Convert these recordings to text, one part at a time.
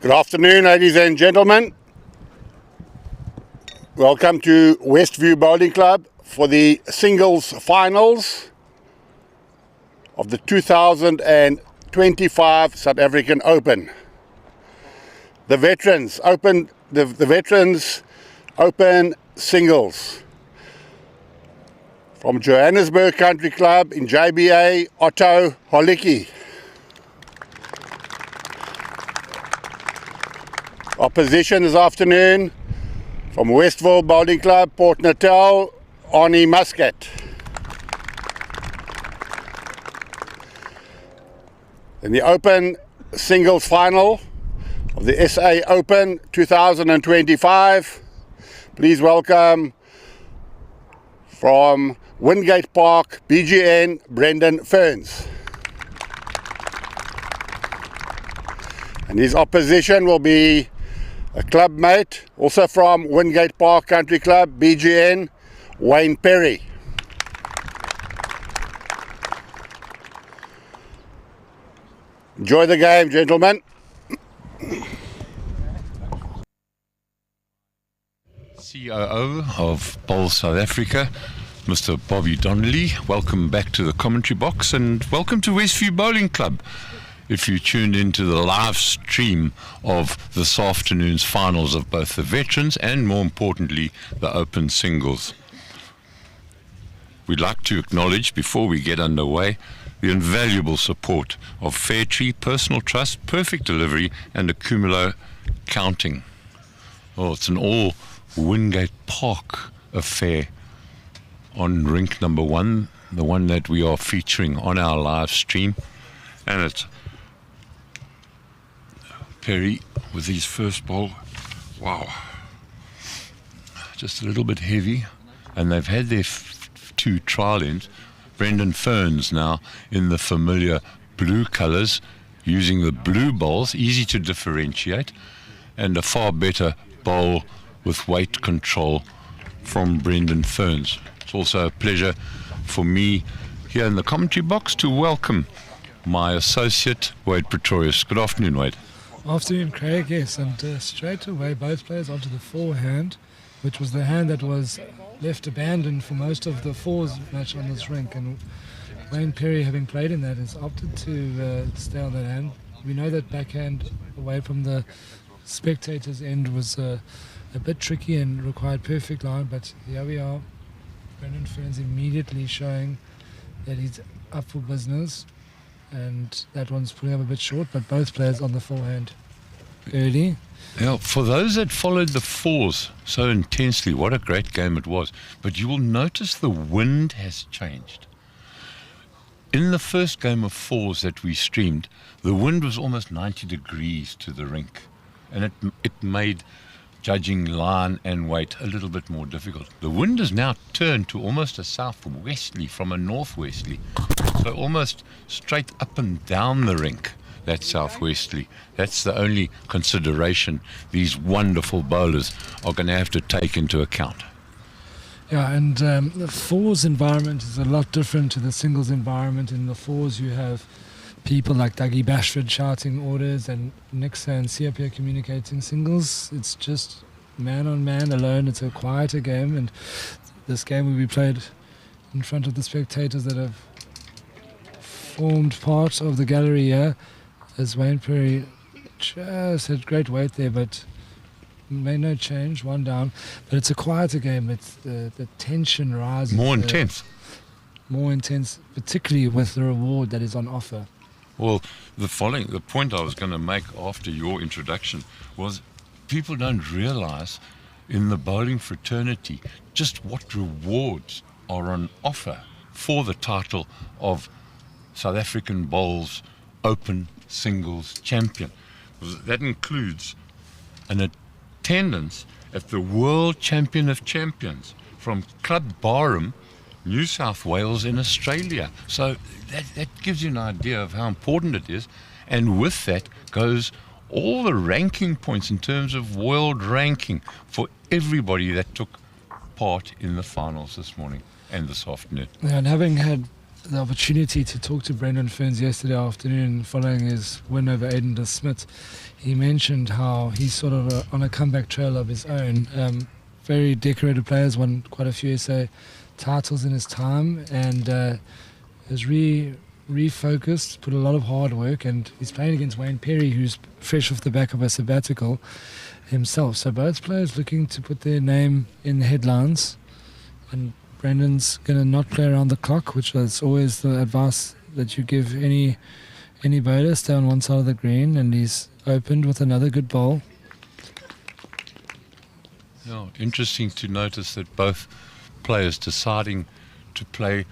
Good afternoon, ladies and gentlemen. Welcome to Westview Bowling Club for the singles finals of the 2025 South African Open. The Veterans Open, the Veterans Open singles from Johannesburg Country Club in JBA, Otto Holicki. Opposition this afternoon from Westville Bowling Club, Port Natal, Arnie Muscat. In the Open singles final of the SA Open 2025, please welcome from Wingate Park, BGN, Brendan Ferns. And his opposition will be a club mate, also from Wingate Park Country Club, BGN, Wayne Perry. Enjoy the game, gentlemen. COO of Bowl South Africa, Mr. Bobby Donnelly. Welcome back to the commentary box and welcome to Westview Bowling Club. If you tuned into the live stream of this afternoon's finals of both the veterans and, more importantly, the open singles. We'd like to acknowledge, before we get underway, the invaluable support of Fairtree, Personal Trust, Perfect Delivery and Accumulo Counting. Oh, it's an all Wingate Park affair on rink number 1, the one that we are featuring on our live stream. And it's Perry with his first bowl. Wow. Just a little bit heavy. And they've had their two trial ends. Brendan Ferns now in the familiar blue colours, using the blue bowls, easy to differentiate, and a far better bowl with weight control from Brendan Ferns. It's also a pleasure for me here in the commentary box to welcome my associate, Wade Pretorius. Good afternoon, Wade. Afternoon, Craig, yes, and straight away both players onto the forehand, which was the hand that was left abandoned for most of the fours match on this rink, and Wayne Perry, having played in that, has opted to stay on that hand. We know that backhand away from the spectators' end was a bit tricky and required perfect line, but here we are. Brendan Ferns immediately showing that he's up for business. And that one's pulling up a bit short, but both players on the forehand early. Yeah, for those that followed the fours so intensely, what a great game it was. But you will notice the wind has changed. In the first game of fours that we streamed, the wind was almost 90 degrees to the rink. And it made judging line and weight a little bit more difficult. The wind has now turned to almost a southwesterly from a northwesterly. So almost straight up and down the rink, that's southwesterly. That's the only consideration these wonderful bowlers are going to have to take into account. Yeah, and the fours environment is a lot different to the singles environment. In the fours you have people like Dougie Bashford shouting orders and Nixa and Siapia communicating. Singles, it's just man on man alone. It's a quieter game, and this game will be played in front of the spectators that have formed part of the gallery here, as Wayne Perry just had great weight there, but made no change, one down. But it's a quieter game. It's the tension rises. More intense. More intense, particularly with the reward that is on offer. Well, the point I was going to make after your introduction was people don't realize in the bowling fraternity just what rewards are on offer for the title of South African Bowls Open Singles Champion. That includes an attendance at the World Champion of Champions from Club Barham, New South Wales in Australia. So that gives you an idea of how important it is. And with that goes all the ranking points in terms of world ranking for everybody that took part in the finals this morning and this afternoon. Yeah, and having had the opportunity to talk to Brendan Ferns yesterday afternoon following his win over Aiden de Smit. He mentioned how he's sort of on a comeback trail of his own. Very decorated players, won quite a few SA titles in his time, and has refocused, put a lot of hard work, and he's playing against Wayne Perry, who's fresh off the back of a sabbatical himself. So both players looking to put their name in the headlines, and Brendan's going to not play around the clock, which is always the advice that you give any bowler. Stay on one side of the green, and he's opened with another good bowl. Yeah, interesting to notice that both players deciding to play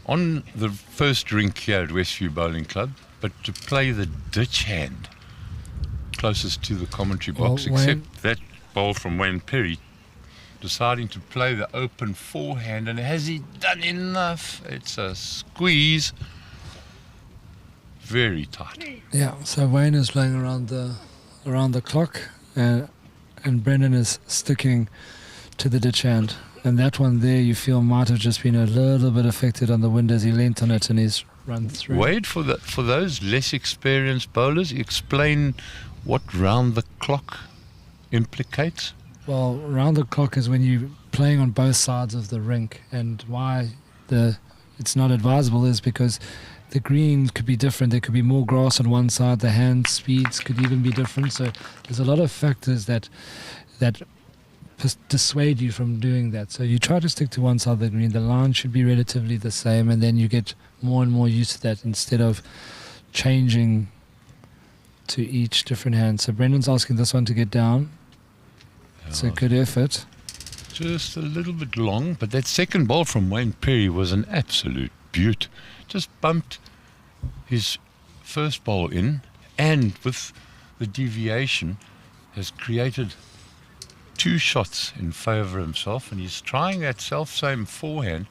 on the first rink here at Westview Bowling Club, but to play the ditch hand closest to the commentary box, except that bowl from Wayne Perry deciding to play the open forehand. And has he done enough? It's a squeeze. Very tight. Yeah, so Wayne is playing around the clock, and Brendan is sticking to the ditch hand. And that one there, you feel might have just been a little bit affected on the wind as he leant on it and he's run through. Wade, for those less experienced bowlers, explain what round the clock implicates. Well, round the clock is when you're playing on both sides of the rink, and why it's not advisable is because the green could be different. There could be more grass on one side. The hand speeds could even be different. So there's a lot of factors that dissuade you from doing that. So you try to stick to one side of the green. The line should be relatively the same, and then you get more and more used to that instead of changing to each different hand. So Brendan's asking this one to get down. It's a good effort. Just a little bit long, but that second ball from Wayne Perry was an absolute beaut. Just bumped his first ball in, and with the deviation has created 2 shots in favour of himself, and he's trying that self-same forehand.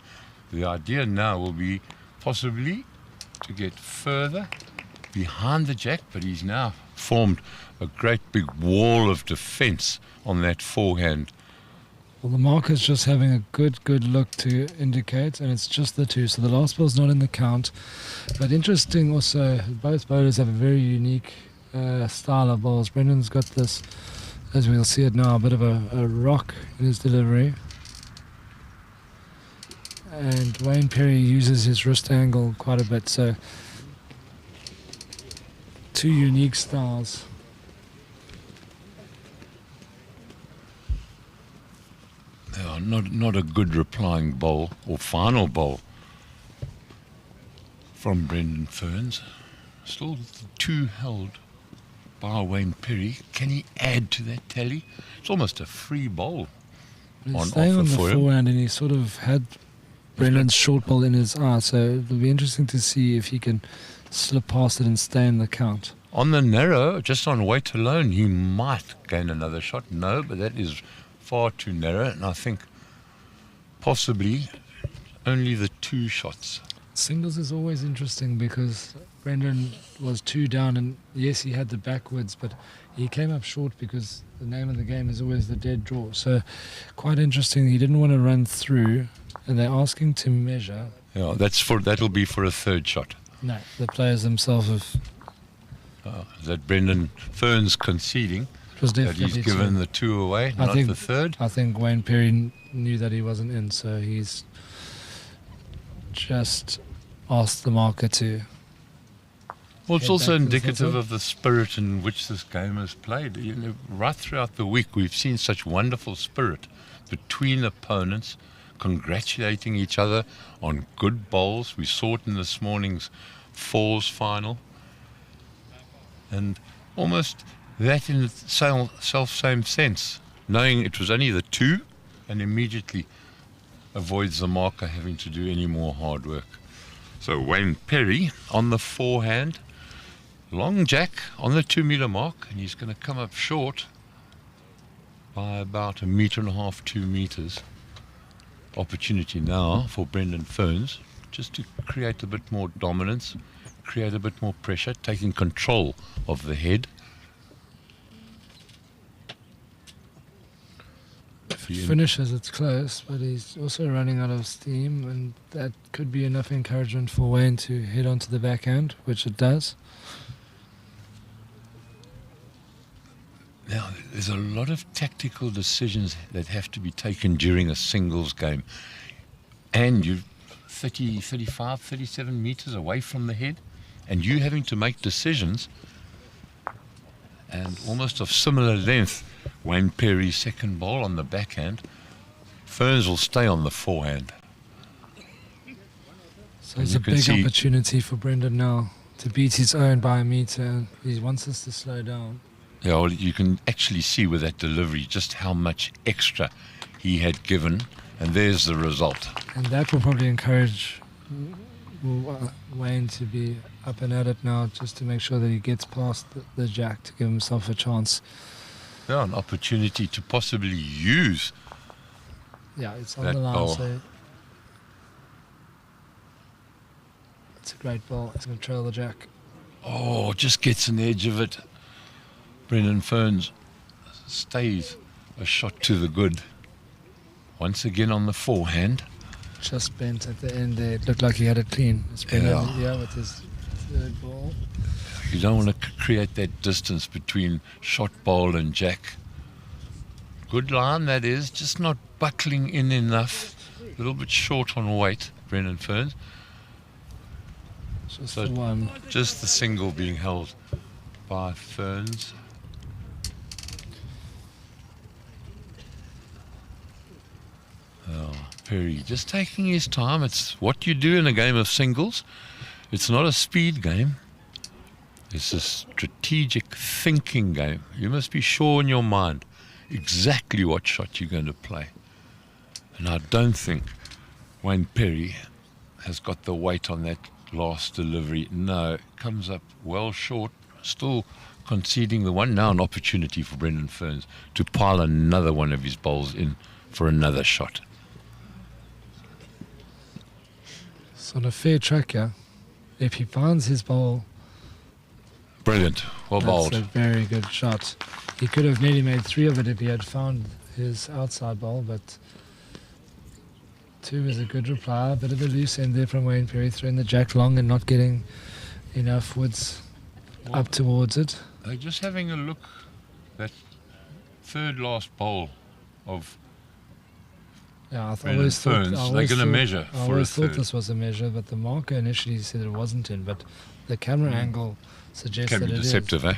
The idea now will be possibly to get further behind the jack, but he's now formed a great big wall of defence on that forehand. Well, the marker's just having a good look to indicate, and it's just the 2, so the last ball's not in the count. But interesting also, both bowlers have a very unique style of bowls. Brendan's got this, as we'll see it now, a bit of a rock in his delivery. And Wayne Perry uses his wrist angle quite a bit, so 2 unique styles. Not a good replying bowl or final bowl from Brendan Ferns. Still 2 held by Wayne Perry. Can he add to that tally? It's almost a free bowl on staying offer on the for him. forehand, and he sort of had Brendan's short ball in his eye, so it'll be interesting to see if he can slip past it and stay in the count. On the narrow, just on weight alone, he might gain another shot. No, but that is far too narrow, and I think possibly only the 2 shots. Singles is always interesting because Brendan was 2 down, and yes, he had the backwards, but he came up short because the name of the game is always the dead draw. So quite interesting. He didn't want to run through, and they're asking to measure. Yeah, that'll be for a 3rd shot. No, the players themselves have. That Brendan Ferns conceding It was that definitely he's given 2. the 2 away, not the 3rd. I think Wayne Perry knew that he wasn't in, so he's just asked the marker to. Well, it's head also back to the indicative centre. of the spirit in which this game is played. You know, right throughout the week, we've seen such wonderful spirit between opponents, congratulating each other on good bowls. We saw it in this morning's Falls final. And almost that in the self-same sense, knowing it was only the 2, and immediately avoids the marker having to do any more hard work. So Wayne Perry on the forehand, long jack on the 2 metre mark, and he's going to come up short by about 1.5 metres, 2 metres. Opportunity now for Brendan Ferns just to create a bit more dominance, create a bit more pressure, taking control of the head. the finishes, it's close, but he's also running out of steam, and that could be enough encouragement for Wayne to head onto the backhand, which it does. Now, there's a lot of tactical decisions that have to be taken during a singles game. And you're 30, 35, 37 meters away from the head, and you having to make decisions, and almost of similar length. Wayne Perry's second ball on the backhand. Ferns will stay on the forehand. So it's a big opportunity for Brendan now to beat his own by a meter. He wants us to slow down. Yeah, well, you can actually see with that delivery just how much extra he had given, and there's the result. And that will probably encourage Wayne to be up and at it now, just to make sure that he gets past the jack to give himself a chance. Yeah, an opportunity to possibly use. Yeah, it's on the line, ball. so it's a great ball. It's going to trail the jack. Oh, just gets an edge of it. Brendan Ferns stays a shot to the good. Once again on the forehand. Just bent at the end there. It looked like he had it clean. It's Brendan, with his third ball. You don't want to create that distance between shot bowl and jack. Good line, that is. Just not buckling in enough. A little bit short on weight, Brendan Ferns. Just the one. Just the single being held by Ferns. Oh, Perry just taking his time. It's what you do in a game of singles. It's not a speed game. It's a strategic thinking game. You must be sure in your mind exactly what shot you're going to play. And I don't think Wayne Perry has got the weight on that last delivery. No, it comes up well short, still conceding the one. Now an opportunity for Brendan Ferns to pile another one of his bowls in for another shot. It's on a fair track, yeah. If he finds his bowl, brilliant, well bowled. That's a very good shot. He could have nearly made 3 of it if he had found his outside bowl, but 2 is a good reply. A bit of a loose end there from Wayne Perry, throwing the jack long and not getting enough woods up towards it. Just having a look, that third last bowl of Yeah, I always thought they're going to measure for a third. I always thought this was a measure, but the marker initially said it wasn't in, but the camera angle suggests can that be it deceptive, is.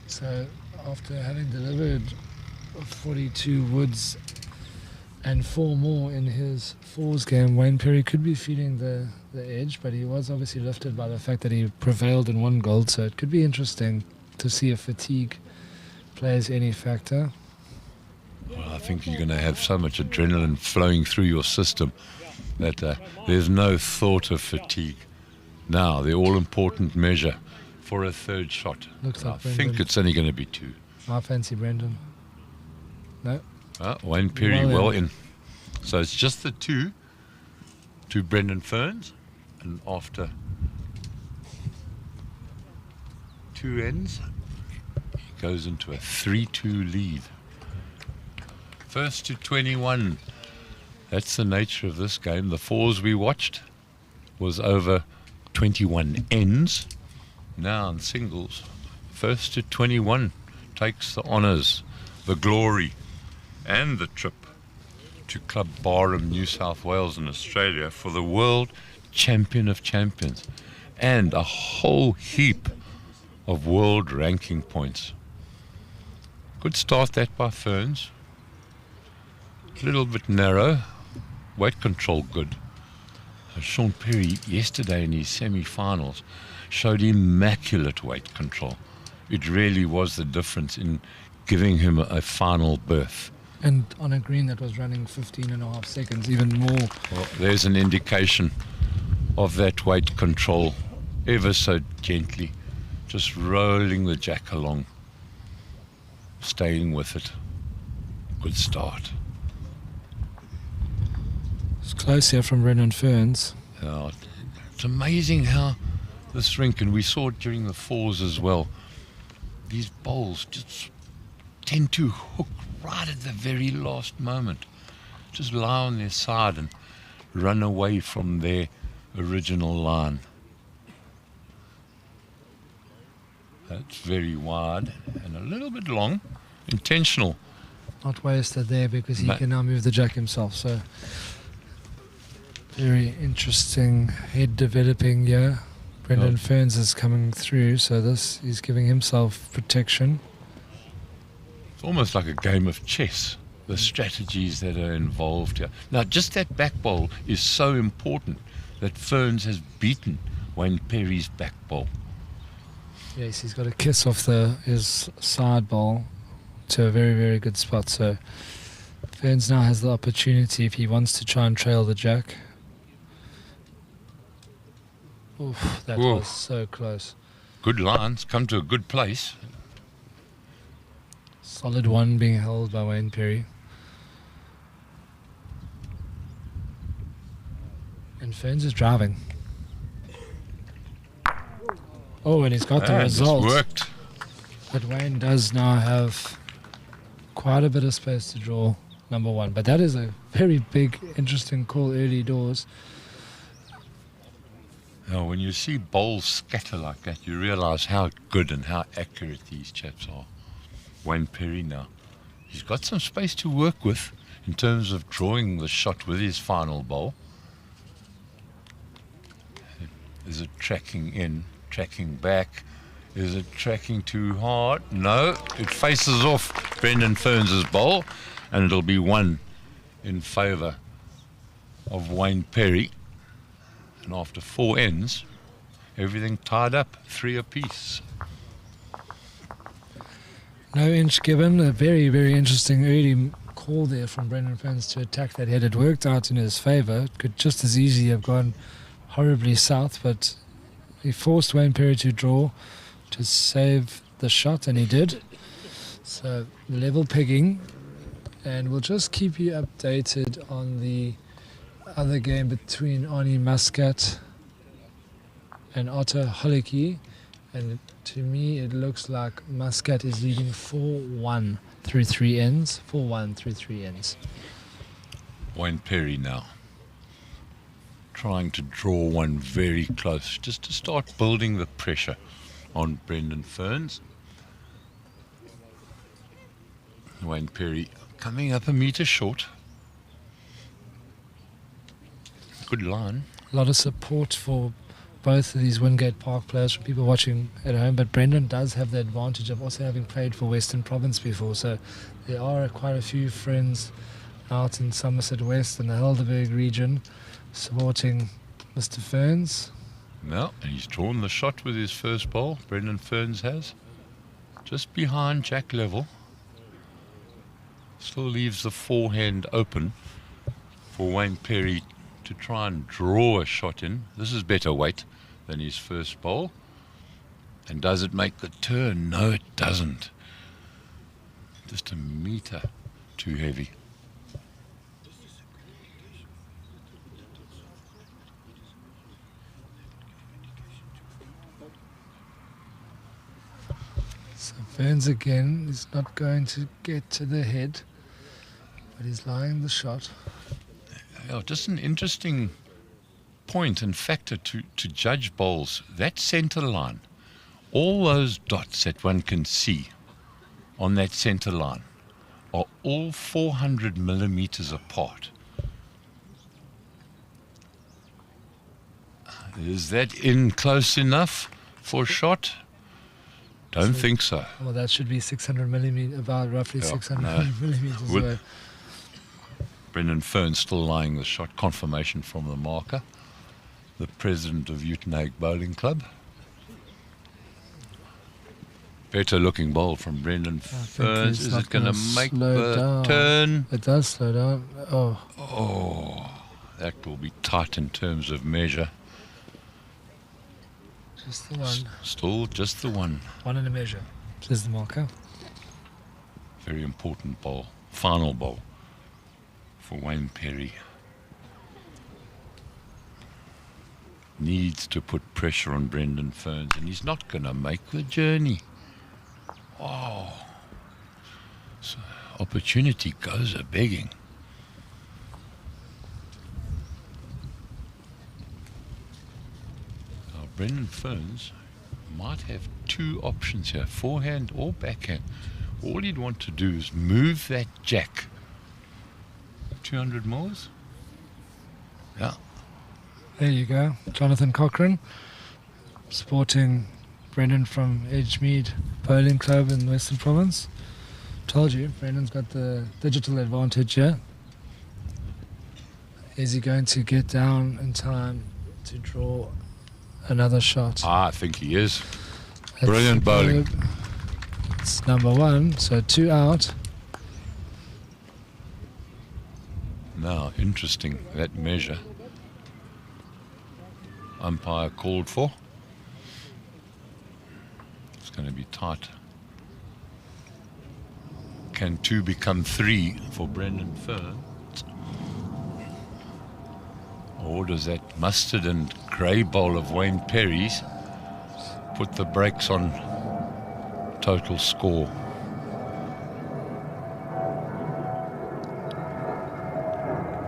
So after having delivered 42 woods and 4 more in his fours game, Wayne Perry could be feeling the edge, but he was obviously lifted by the fact that he prevailed and won gold, so it could be interesting to see if fatigue plays any factor. Well, I think you're going to have so much adrenaline flowing through your system that there's no thought of fatigue. Now, the all-important measure for a third shot. Looks like I Brendan. think it's only going to be 2. I fancy Brendan. No. Wayne Perry well in. So it's just the 2 to Brendan Ferns, and after 2 ends, he goes into a 3-2 lead. First to 21. That's the nature of this game. The 4s we watched was over 21 ends. Now in singles, first to 21 takes the honours, the glory, and the trip to Club Barham, New South Wales in Australia for the World Champion of Champions and a whole heap of world ranking points. Good start that by Ferns. A little bit narrow, weight control good. Sean Perry yesterday in his semi-finals showed immaculate weight control. It really was the difference in giving him a final berth. And on a green that was running 15.5 seconds, even more. Well, there's an indication of that weight control, ever so gently, just rolling the jack along, staying with it. Good start. It's close here from Brendan Ferns. It's amazing how this rink, and we saw it during the fours as well, these bowls just tend to hook right at the very last moment. Just lie on their side and run away from their original line. That's very wide and a little bit long, intentional. Not wasted there because he can now move the jack himself. So very interesting head developing here. Brendan Ferns is coming through, so this is giving himself protection. It's almost like a game of chess, the strategies that are involved here. Now, just that back bowl is so important that Ferns has beaten Wayne Perry's back bowl. Yes, he's got a kiss off his side bowl to a very, very good spot. So Ferns now has the opportunity if he wants to try and trail the jack. Oof, that was so close. Good lines, come to a good place. Solid one being held by Wayne Perry. And Ferns is driving. Oh, and he's got the result. It's worked. But Wayne does now have quite a bit of space to draw number one. But that is a very big, interesting call early doors. Now, when you see bowls scatter like that, you realise how good and how accurate these chaps are. Wayne Perry now, he's got some space to work with in terms of drawing the shot with his final bowl. Is it tracking in, tracking back? Is it tracking too hard? No, it faces off Brendan Ferns' bowl, and it'll be one in favour of Wayne Perry. And after 4 ends, everything tied up, 3 apiece. No inch given. A very, very interesting early call there from Brendan Ferns to attack that head. It worked out in his favour. It could just as easily have gone horribly south, but he forced Wayne Perry to draw to save the shot, and he did. So level pegging, and we'll just keep you updated on the other game between Arnie Muscat and Otto Holicki, and to me it looks like Muscat is leading 4-1 through 3 ends. 4-1 through 3 ends. Wayne Perry now trying to draw one very close, just to start building the pressure on Brendan Ferns. Wayne Perry coming up a metre short. Good line. A lot of support for both of these Wingate Park players from people watching at home, but Brendan does have the advantage of also having played for Western Province before, so there are quite a few friends out in Somerset West and the Helderberg region supporting Mr. Ferns. No, and he's drawn the shot with his first bowl. Brendan Ferns has. Just behind jack level. Still leaves the forehand open for Wayne Perry to try and draw a shot in. This is better weight than his first bowl. And does it make the turn? No, it doesn't. Just a metre too heavy. So Ferns again is not going to get to the head, but he's lying the shot. Yeah, just an interesting point and factor to judge bowls. That centre line, all those dots that one can see on that centre line are all 400 millimetres apart. Is that in close enough for a shot? Don't think so. Well, that should be 600 millimetres, about roughly 600 millimetres away. Brendan Ferns still lying the shot. Confirmation from the marker, the president of Uitenhage Bowling Club. Better looking bowl from Brendan Ferns. Is it going to make the turn? It does slow down. Oh, that will be tight in terms of measure. Just the one. Still just the one. One in a measure, says the marker. Very important bowl. Final bowl for Wayne Perry. needs to put pressure on Brendan Ferns, and he's not going to make the journey. Oh, so opportunity goes a-begging. Now, Brendan Ferns might have two options here, forehand or backhand. All he'd want to do is move that jack. 200 mils? Yeah. There you go. Jonathan Cochran, supporting Brendan from Edgemead Bowling Club in the Western Province. Told you, Brendan's got the digital advantage here. Is he going to get down in time to draw another shot? I think he is. Brilliant bowling. It's number one, so 2 out. Now, interesting, that measure. Umpire called for. It's going to be tight. Can 2 become 3 for Brendan Ferns? Or does that mustard and grey bowl of Wayne Perry's put the brakes on total score?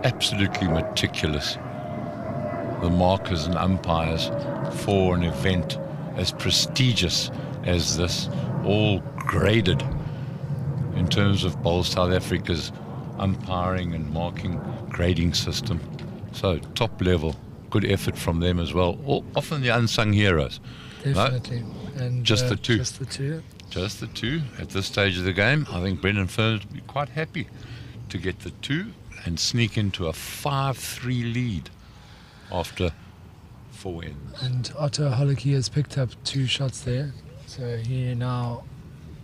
Absolutely meticulous, the markers and umpires for an event as prestigious as this, all graded in terms of Bowl South Africa's umpiring and marking grading system. So top level, good effort from them as well. Often the unsung heroes. Definitely. No? And just the two. Just the two. Just the two at this stage of the game. I think Brendan Ferns would be quite happy to get the 2 and sneak into a 5-3 lead after 4 ends. And Otto Hollicky has picked up 2 shots there, so he now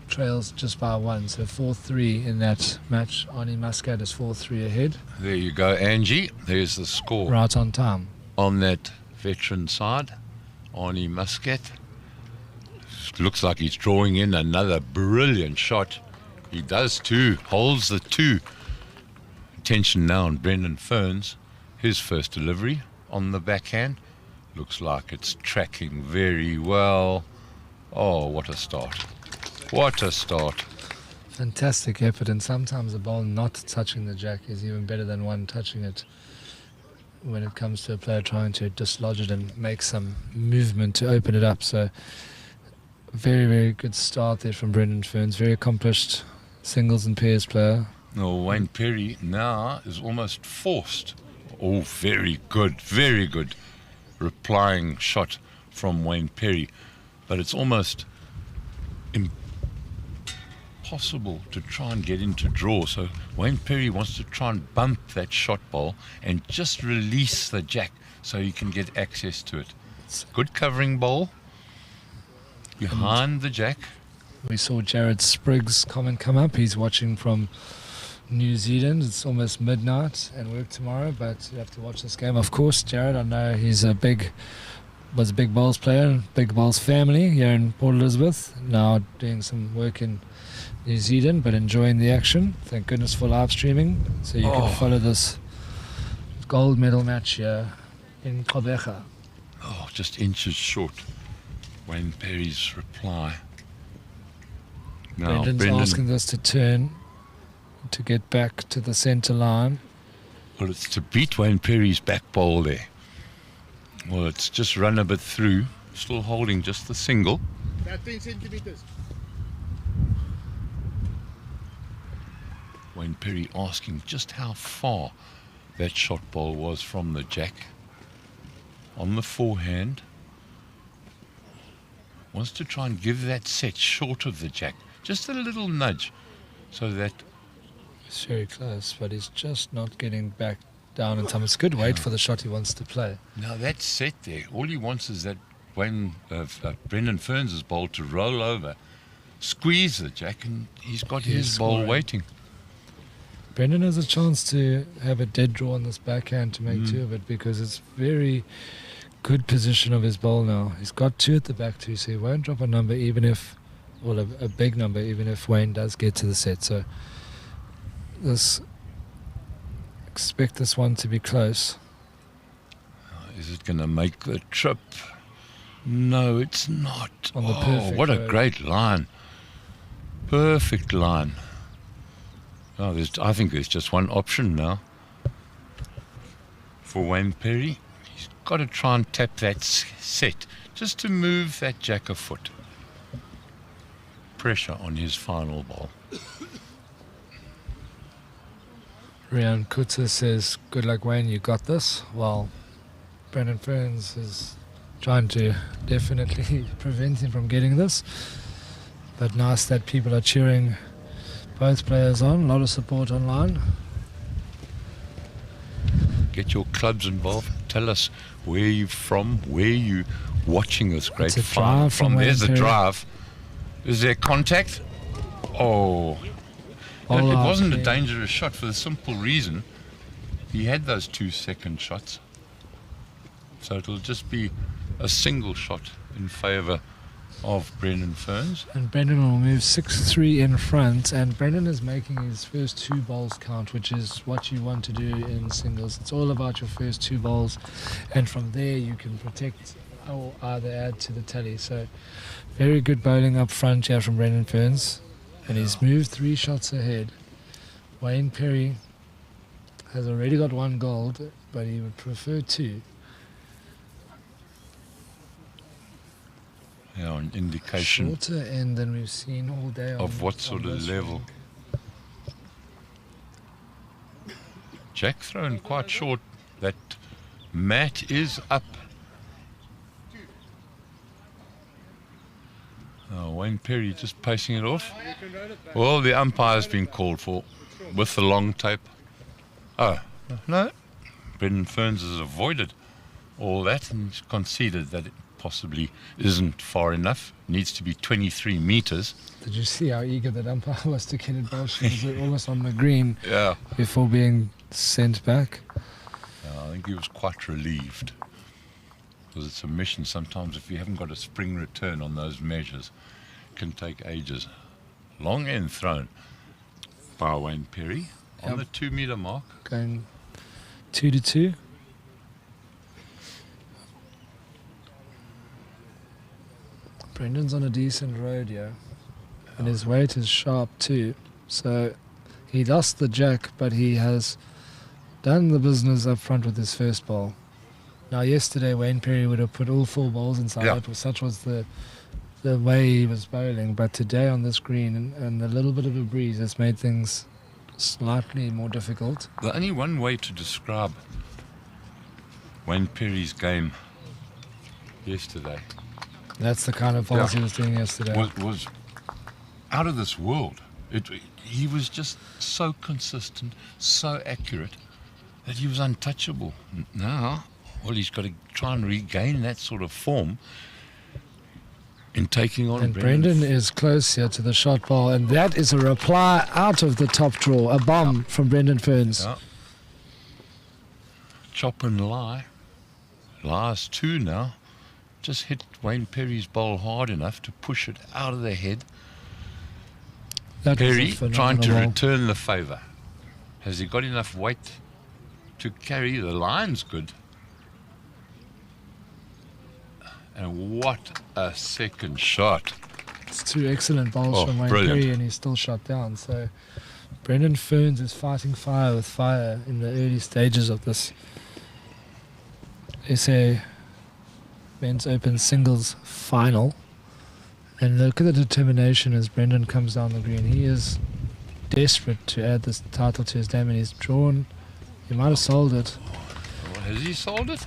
trails just by 1, so 4-3 in that match. Arnie Muscat is 4-3 ahead. There you go, Angie. There's the score. Right on time. On that veteran side, Arnie Muscat. Looks like he's drawing in another brilliant shot. He does too, holds the 2. Attention now on Brendan Ferns. His first delivery on the backhand. Looks like it's tracking very well. Oh, what a start. What a start. Fantastic effort, and sometimes a ball not touching the jack is even better than one touching it when it comes to a player trying to dislodge it and make some movement to open it up. So very, very good start there from Brendan Ferns. Very accomplished singles and pairs player. No, Wayne Perry now is almost forced. Oh, very good replying shot from Wayne Perry. But it's almost impossible to try and get into draw. So Wayne Perry wants to try and bump that shot ball and just release the jack so you can get access to it. Good covering ball behind the jack. We saw Jared Spriggs' comment come up. He's watching from New Zealand. It's almost midnight and work tomorrow, but you have to watch this game. Of course, Jared, I know he's was a big bowls player, big bowls family here in Port Elizabeth. Now doing some work in New Zealand, but enjoying the action. Thank goodness for live streaming, so you can follow this gold medal match here in Kobecha. Oh, just inches short. Wayne Perry's reply. Now, Brendan's asking us to turn to get back to the centre line. Well, it's to beat Wayne Perry's back bowl there. Well, it's just run a bit through, still holding just the single. 13 centimeters. Wayne Perry asking just how far that shot ball was from the jack. On the forehand. Wants to try and give that set short of the jack. Just a little nudge so that... It's very close, but he's just not getting back down in time. It's good weight for the shot he wants to play. Now that set there, all he wants is that Brendan Ferns' ball to roll over, squeeze the jack, and he's got his ball waiting. Brendan has a chance to have a dead draw on this backhand to make 2 of it, because it's very good position of his ball now. He's got 2 at the back too, so he won't drop a number even if, well, a big number even if Wayne does get to the set. So expect this one to be close. Is it going to make the trip? No, it's not. On the perfect what a road. great line. Perfect line. Oh, I think there's just one option now for Wayne Perry. He's got to try and tap that set just to move that jack a foot. Pressure on his final ball. Rian Kutzer says, good luck, Wayne, you got this. While Brendan Ferns is trying to definitely prevent him from getting this. But nice that people are cheering both players on. A lot of support online. Get your clubs involved. Tell us where you're from, where you watching this great It's a final drive from. from There's the Wayne Perry. drive. Is there contact? Oh. It All out, wasn't a yeah. dangerous shot for the simple reason he had those 2-second shots. So it'll just be a single shot in favour of Brendan Ferns. And Brendan will move 6-3 in front, and Brendan is making his first 2 bowls count, which is what you want to do in singles. It's all about your first 2 bowls, and from there you can protect or either add to the tally. So very good bowling up front here from Brendan Ferns, and he's moved 3 shots ahead. Wayne Perry has already got 1 gold, but he would prefer 2. Yeah, an indication Shorter end than we've seen all day. of what sort of level. Jack thrown quite short. That mat is up. Oh, Wayne Perry just pacing it off. Well, the umpire's been called for with the long tape. Oh, no. Brendan Ferns has avoided all that and he's conceded that it possibly isn't far enough. Needs to be 23 meters. Did you see how eager that umpire was to get it ball? She was almost on the green Yeah. before being sent back. I think he was quite relieved. Because it's a mission sometimes if you haven't got a spring return on those measures. It can take ages. Long end thrown by Wayne Perry on the 2 meter mark. Going 2-2. Brendan's on a decent road here, and his weight is sharp too. So he lost the jack, but he has done the business up front with his first ball. Now, yesterday Wayne Perry would have put all 4 balls inside. Yeah. Such was the way he was bowling. But today on this green and a little bit of a breeze has made things slightly more difficult. The only one way to describe Wayne Perry's game yesterday That's the kind of balls he was doing yesterday. was out of this world. He was just so consistent, so accurate that he was untouchable. Now, well, he's got to try and regain that sort of form in taking on And Brendan is close here to the shot ball, and that is a reply out of the top draw, a bomb from Brendan Ferns. Yeah. Chop and lie. Lies 2 now. Just hit Wayne Perry's bowl hard enough to push it out of the head. That was a Perry phenomenal trying to ball. return the favour. Has he got enough weight to carry? The line's good. And what a second shot. It's 2 excellent balls Oh, from Wayne brilliant. Perry, and he's still shot down. So Brendan Ferns is fighting fire with fire in the early stages of this SA Men's Open Singles final. And look at the determination as Brendan comes down the green. He is desperate to add this title to his name, and he's drawn. He might have sold it. Well, has he sold it?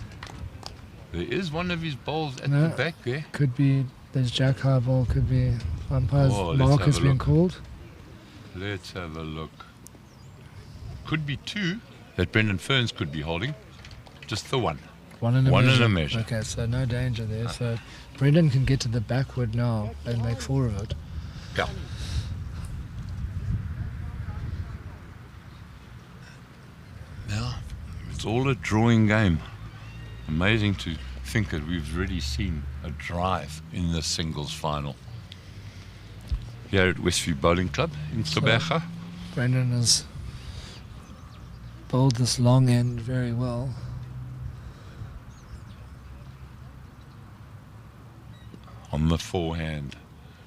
There is one of his balls at No. the back there. Could be there's jack high ball. Could be umpire's Oh, let's mark have has a been look. called. Let's have a look. Could be 2 that Brendan Ferns could be holding. Just the 1. One in a One in measure. a measure. Okay, so no danger there. So Brendan can get to the backward now and make 4 of it. Yeah. Now, it's all a drawing game. Amazing to think that we've already seen a drive in the singles final. Here at Westview Bowling Club in Soberga. Brendan has bowled this long end very well. on the forehand,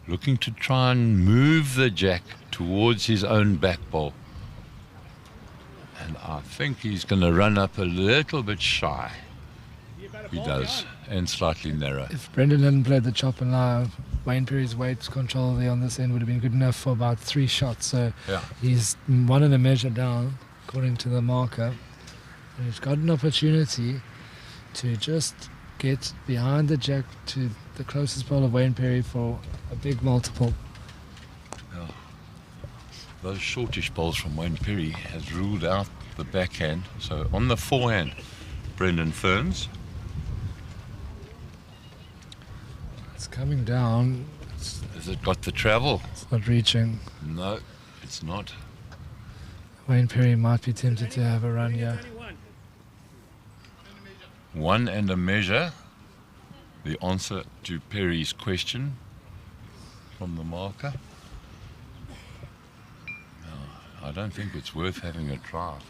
looking to try and move the jack towards his own back ball. And I think he's going to run up a little bit shy. He does, and slightly narrow. If Brendan hadn't played the chop and lie, Wayne Perry's weight control there on this end would have been good enough for about 3 shots. So Yeah. he's 1 and a measure down, according to the marker. And he's got an opportunity to just get behind the jack to the closest ball of Wayne Perry for a big multiple. Those shortish balls from Wayne Perry has ruled out the backhand. So on the forehand, Brendan Ferns. It's coming down. Has it got the travel? It's not reaching. No, it's not. Wayne Perry might be tempted to have a run here. 1 and a measure. The answer to Perry's question from the marker. I don't think it's worth having a drive,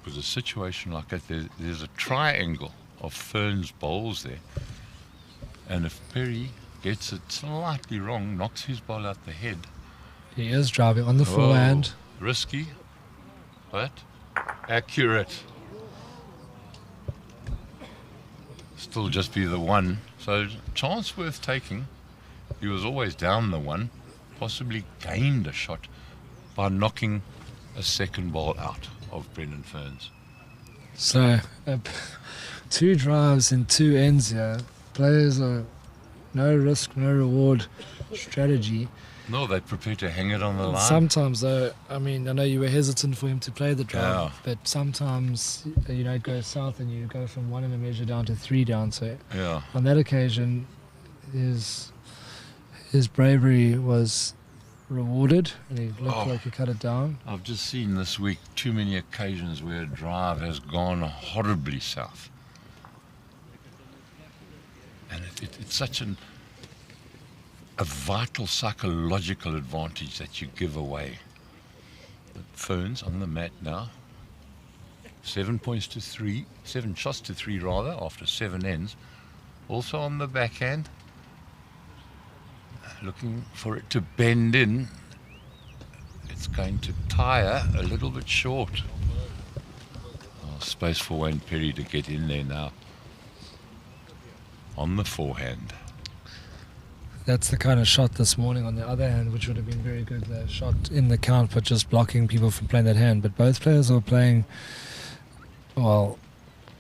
because a situation like that, there's a triangle of Ferns bowls there, and if Perry gets it slightly wrong, knocks his ball out the head. He is driving on the forehand. Risky, but accurate. Still just be the 1, so chance worth taking. He was always down the 1, possibly gained a shot by knocking a second ball out of Brendan Ferns. So, 2 drives in 2 ends here. Players are no risk, no reward strategy. No, they prefer to hang it on the line. Sometimes, though, I mean, I know you were hesitant for him to play the drive, Yeah. but sometimes, it goes south and you go from 1 and a measure down to 3 down. So, Yeah, on that occasion, his bravery was rewarded, and he looked like he cut it down. I've just seen this week too many occasions where a drive has gone horribly south. And it's such a vital psychological advantage that you give away. The Ferns on the mat now. 7 shots to 3 rather, after 7 ends. Also on the backhand. Looking for it to bend in. It's going to tire a little bit short. Space for Wayne Perry to get in there now. On the forehand. That's the kind of shot this morning on the other hand, which would have been very good. The shot in the count, but just blocking people from playing that hand. But both players are playing, well,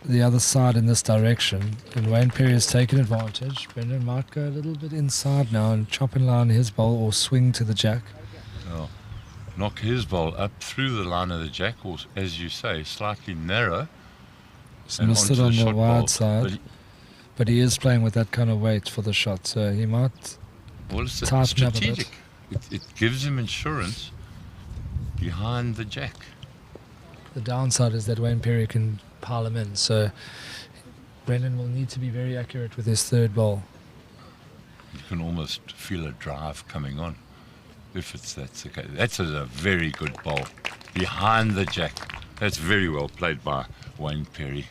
the other side in this direction, and Wayne Perry has taken advantage. Brendan might go a little bit inside now and chop in line his ball or swing to the jack. Oh, knock his ball up through the line of the jack, or as you say, slightly narrow. He's and missed it onto on the the shot wide ball. side, but he is playing with that kind of weight for the shot, so he might Well, it's tighten up a bit. strategic. It gives him insurance behind the jack. The downside is that Wayne Perry can pile him in, so Brendan will need to be very accurate with his 3rd ball. You can almost feel a drive coming on, if that's the case. That's a very good ball behind the jack. That's very well played by Wayne Perry.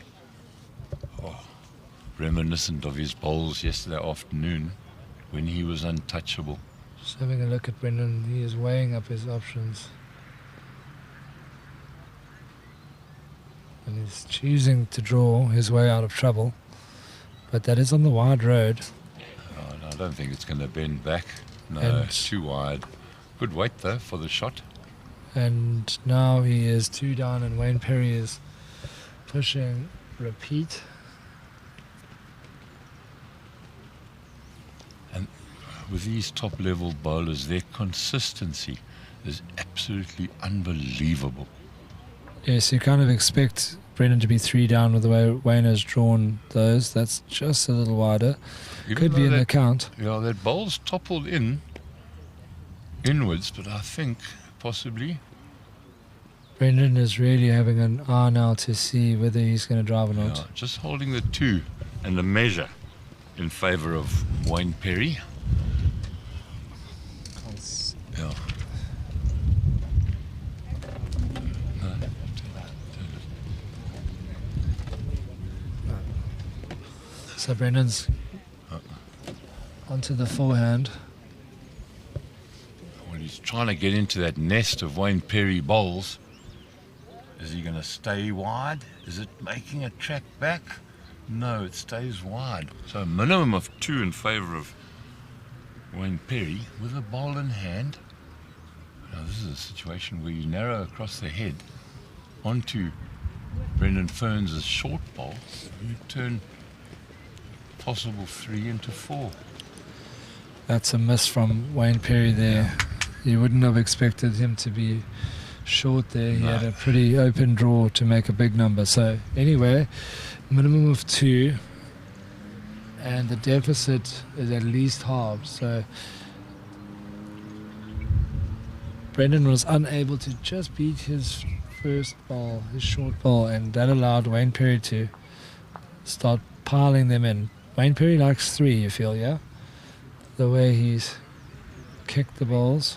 Reminiscent of his bowls yesterday afternoon when he was untouchable. Just having a look at Brendan, he is weighing up his options. And he's choosing to draw his way out of trouble. But that is on the wide road. I don't think it's going to bend back. No, And- it's too wide. Good weight though for the shot. And now he is 2 down and Wayne Perry is pushing repeat. With these top level bowlers, their consistency is absolutely unbelievable. Yes, you kind of expect Brendan to be 3 down with the way Wayne has drawn those. That's just a little wider. Even Could be though in the that- count. Yeah, that bowl's toppled inwards, but I think possibly. Brendan is really having an eye now to see whether he's going to drive or not. Yeah, just holding the 2 and the measure in favour of Wayne Perry. Yeah. So Brendan's onto the forehand. Well, he's trying to get into that nest of Wayne Perry bowls. Is he going to stay wide? Is it making a track back? No, it stays wide. So a minimum of 2 in favour of Wayne Perry with a bowl in hand. Now this is a situation where you narrow across the head onto Brendan Ferns' short bowl. You turn possible 3 into 4. That's a miss from Wayne Perry there. You wouldn't have expected him to be short there. He had a pretty open draw to make a big number. So anyway, minimum of 2, and the deficit is at least halved. So Brendan was unable to just beat his first ball, his short ball, and that allowed Wayne Perry to start piling them in. Wayne Perry likes 3, you feel, yeah? The way he's kicked the balls.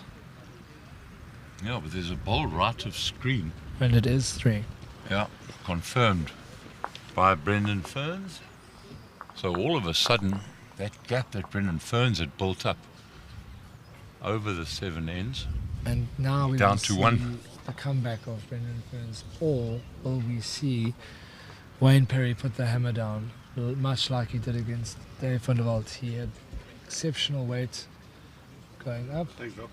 Yeah, but there's a bowl right of screen. And it is 3. Yeah, confirmed by Brendan Ferns. So all of a sudden, that gap that Brendan Ferns had built up over the 7 ends, and now we down will to see 1. the comeback of Brendan Ferns, or will we see Wayne Perry put the hammer down, much like he did against Dave van der Walt? He had exceptional weight going up. Thank you.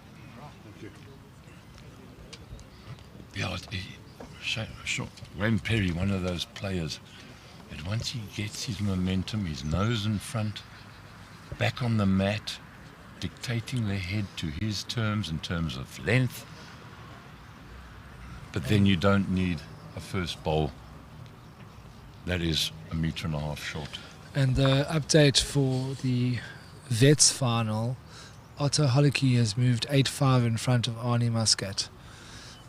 Yeah, sure. Wayne Perry, one of those players that once he gets his momentum, his nose in front, back on the mat, dictating the head to his terms in terms of length, but then you don't need a first bowl that is 1.5 meters short. And the update for the Vets final, Otto Hollicky has moved 8-5 in front of Arnie Muscat.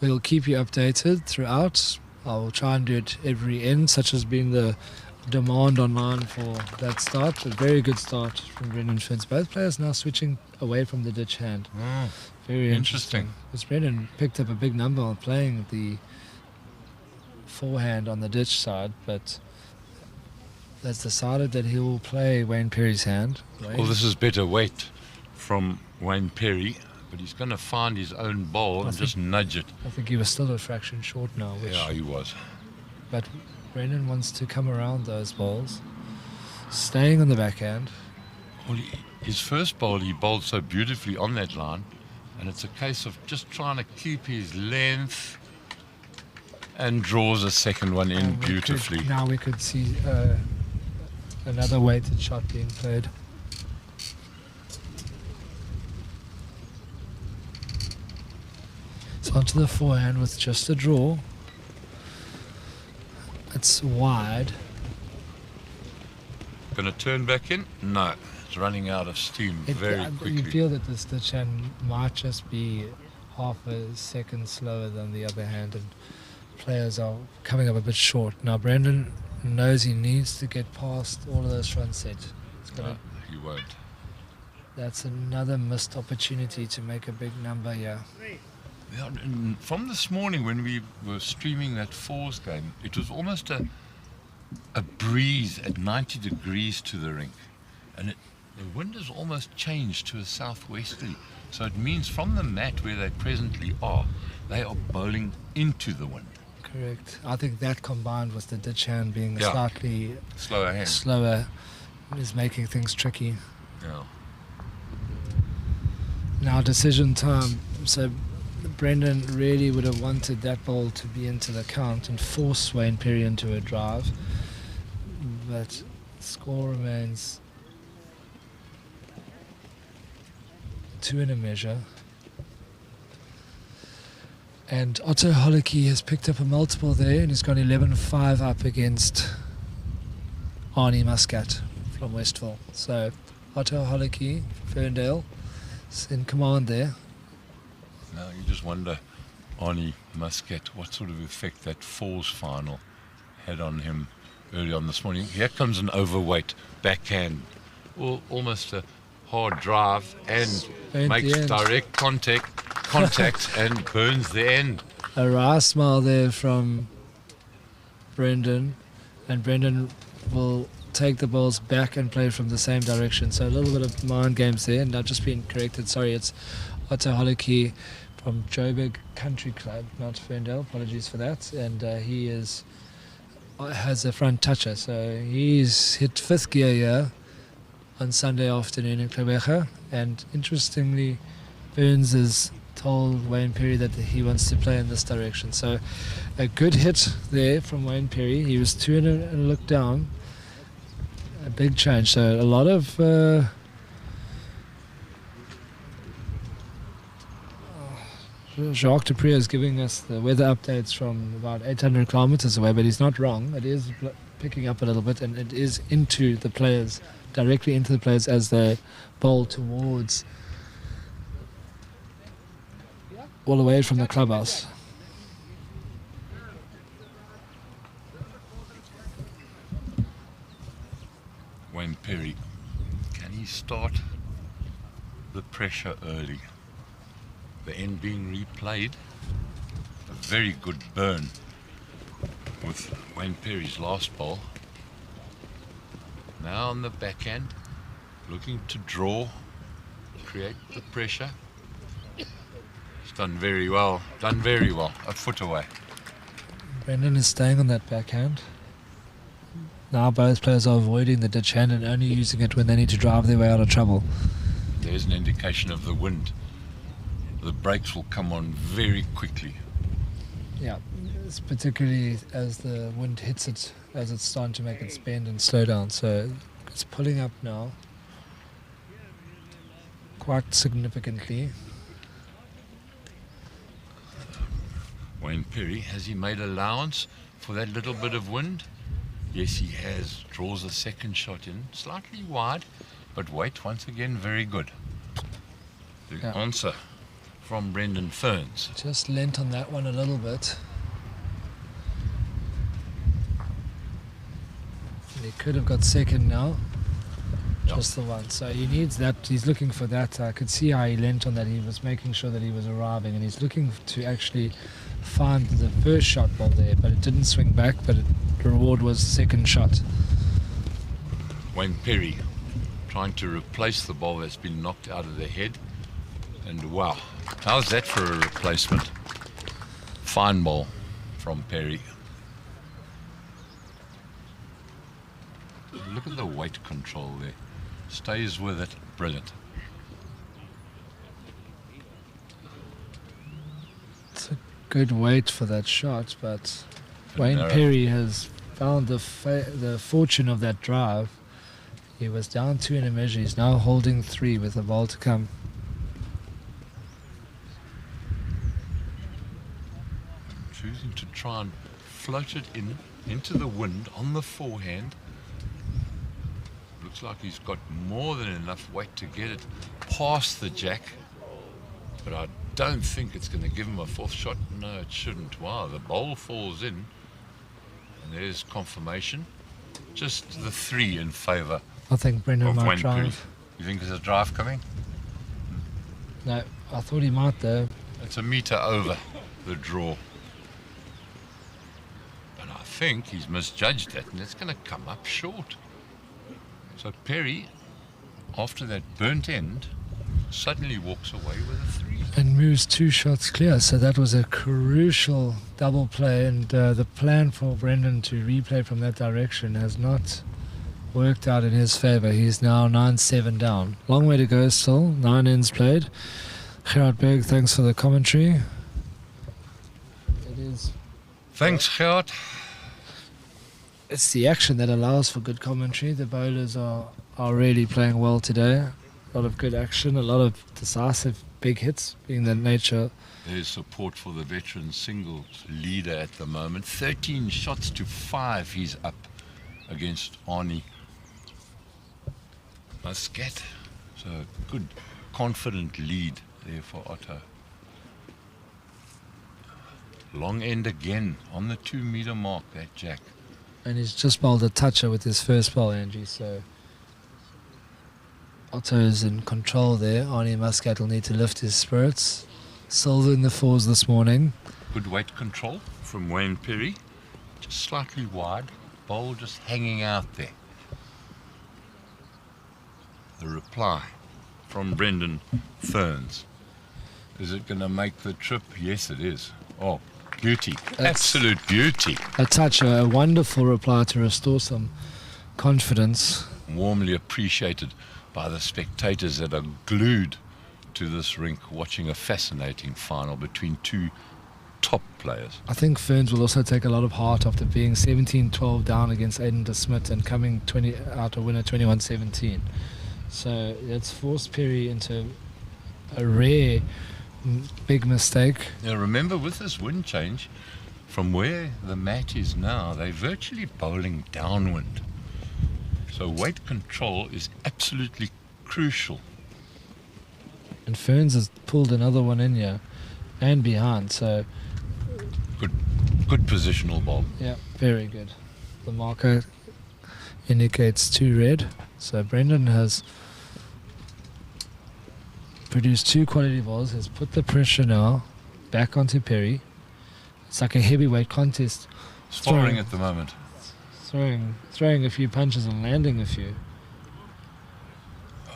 We'll keep you updated throughout. I will try and do it every end, such as being the demand online for that start. A very good start from Brendan Ferns. Both players now switching away from the ditch hand. Very interesting. Because Brendan picked up a big number on playing the forehand on the ditch side, but has decided that he will play Wayne Perry's hand. Well, this is better weight from Wayne Perry, but he's going to find his own bowl and just nudge it. I think he was still a fraction short now. Yeah, he was. But Brendan wants to come around those bowls, staying on the backhand. Well, his first bowl, he bowled so beautifully on that line, and it's a case of just trying to keep his length, and draws a second one in beautifully. Now we could see another weighted shot being played. So onto the forehand with just a draw. It's wide. Going to turn back in? No, it's running out of steam very quickly. You feel that this ditch hand might just be half a second slower than the other hand, and players are coming up a bit short. Now Brendan knows he needs to get past all of those front set. No, he won't. That's another missed opportunity to make a big number here. Yeah, and from this morning when we were streaming that fours game, it was almost a breeze at 90 degrees to the rink, and the wind has almost changed to a southwesterly. So it means from the mat where they presently are, they are bowling into the wind. Correct. I think that combined with the ditch hand being slightly slower is making things tricky. Yeah. Now decision time. So Brendan really would have wanted that ball to be into the count and force Wayne Perry into a drive, but score remains 2 in a measure. And Otto Hollicky has picked up a multiple there, and he's gone 11-5 up against Arnie Muscat from Westville. So Otto Hollicky, Ferndale, is in command there. Now you just wonder, Arnie Muscat, what sort of effect that fours final had on him early on this morning. Here comes an overweight backhand, almost a hard drive, and makes direct contact and burns the end. A wry smile there from Brendan, and Brendan will take the balls back and play from the same direction. So a little bit of mind games there, and I've just been corrected. Sorry, it's Otto Hollicky from Joburg Country Club, not Ferndale. Apologies for that. And he has a front toucher, so he's hit 5th gear here on Sunday afternoon in Climactic. And interestingly, Ferns has told Wayne Perry that he wants to play in this direction. So a good hit there from Wayne Perry. He was 2 and a look down. A big change. So a lot of Jacques Dupree is giving us the weather updates from about 800 kilometers away, but he's not wrong. It is picking up a little bit, and it is into the players, directly into the players as they bowl towards, all away from the clubhouse. Wayne Perry, can he start the pressure early? The end being replayed. A very good burn with Wayne Perry's last ball. Now on the backhand, looking to draw, create the pressure. He's done very well, a foot away. Brendan is staying on that backhand. Now both players are avoiding the ditch hand and only using it when they need to drive their way out of trouble. There's an indication of the wind. The brakes will come on very quickly. Yeah, it's particularly as the wind hits it, as it's starting to make it bend and slow down. So it's pulling up now quite significantly. Wayne Perry, has he made allowance for that little bit of wind? Yes, he has. Draws a second shot in, slightly wide, but weight once again very good. The answer from Brendan Ferns. Just lent on that one a little bit. And he could have got second now. Just the one. So he needs that. He's looking for that. I could see how he lent on that. He was making sure that he was arriving, and he's looking to actually find the first shot ball there, but it didn't swing back, but the reward was second shot. Wayne Perry trying to replace the ball that's been knocked out of the head. And wow, how's that for a replacement? Fine ball from Perry. Look at the weight control there. Stays with it. Brilliant. It's a good weight for that shot, but Wayne Perry has found the fortune of that drive. He was down 2 in a measure. He's now holding 3 with the ball to come. Choosing to try and float it into the wind on the forehand. Looks like he's got more than enough weight to get it past the jack, but I don't think it's going to give him a fourth shot. No, it shouldn't. Wow, the bowl falls in, and there's confirmation. Just the 3 in favour. I think Brendan might drive. You think there's a drive coming? No, I thought he might though. It's a metre over the draw. But I think he's misjudged that, and it's going to come up short. So Perry, after that burnt end, suddenly walks away with a 3. And moves 2 shots clear. So that was a crucial double play, and the plan for Brendan to replay from that direction has not worked out in his favour. He's now 9-7 down. Long way to go still. 9 ends played. Gerard Berg, thanks for the commentary. It is. Thanks, Gerard. It's the action that allows for good commentary. The bowlers are really playing well today. A lot of good action, a lot of decisive big hits, being the nature. There's support for the veteran singles leader at the moment. 13 shots to 5 he's up against Arnie Muscat. So good, confident lead there for Otto. Long end again on the 2 metre mark, that jack. And he's just bowled a toucher with his first ball, Angie, so Otto's in control there. Arnie Muscat will need to lift his spirits. Silver in the 4s this morning. Good weight control from Wayne Perry. Just slightly wide. Bowl just hanging out there. the reply from Brendan Ferns. Is it going to make the trip? Yes, it is. Oh, beauty. Absolute beauty. A wonderful reply to restore some confidence. Warmly appreciated by the spectators that are glued to this rink watching a fascinating final between two top players. I think Ferns will also take a lot of heart after being 17-12 down against Aiden de Smit and coming out a winner 21-17. So it's forced Perry into a rare big mistake. Now remember, with this wind change, from where the mat is now, they're virtually bowling downwind. So weight control is absolutely crucial. And Ferns has pulled another one in here and behind, so good positional ball. yeah, very good. The marker indicates 2 red, so Brendan has produced 2 quality balls, has put the pressure now back onto Perry. It's like a heavyweight contest. Sparring at the moment. Throwing a few punches and landing a few.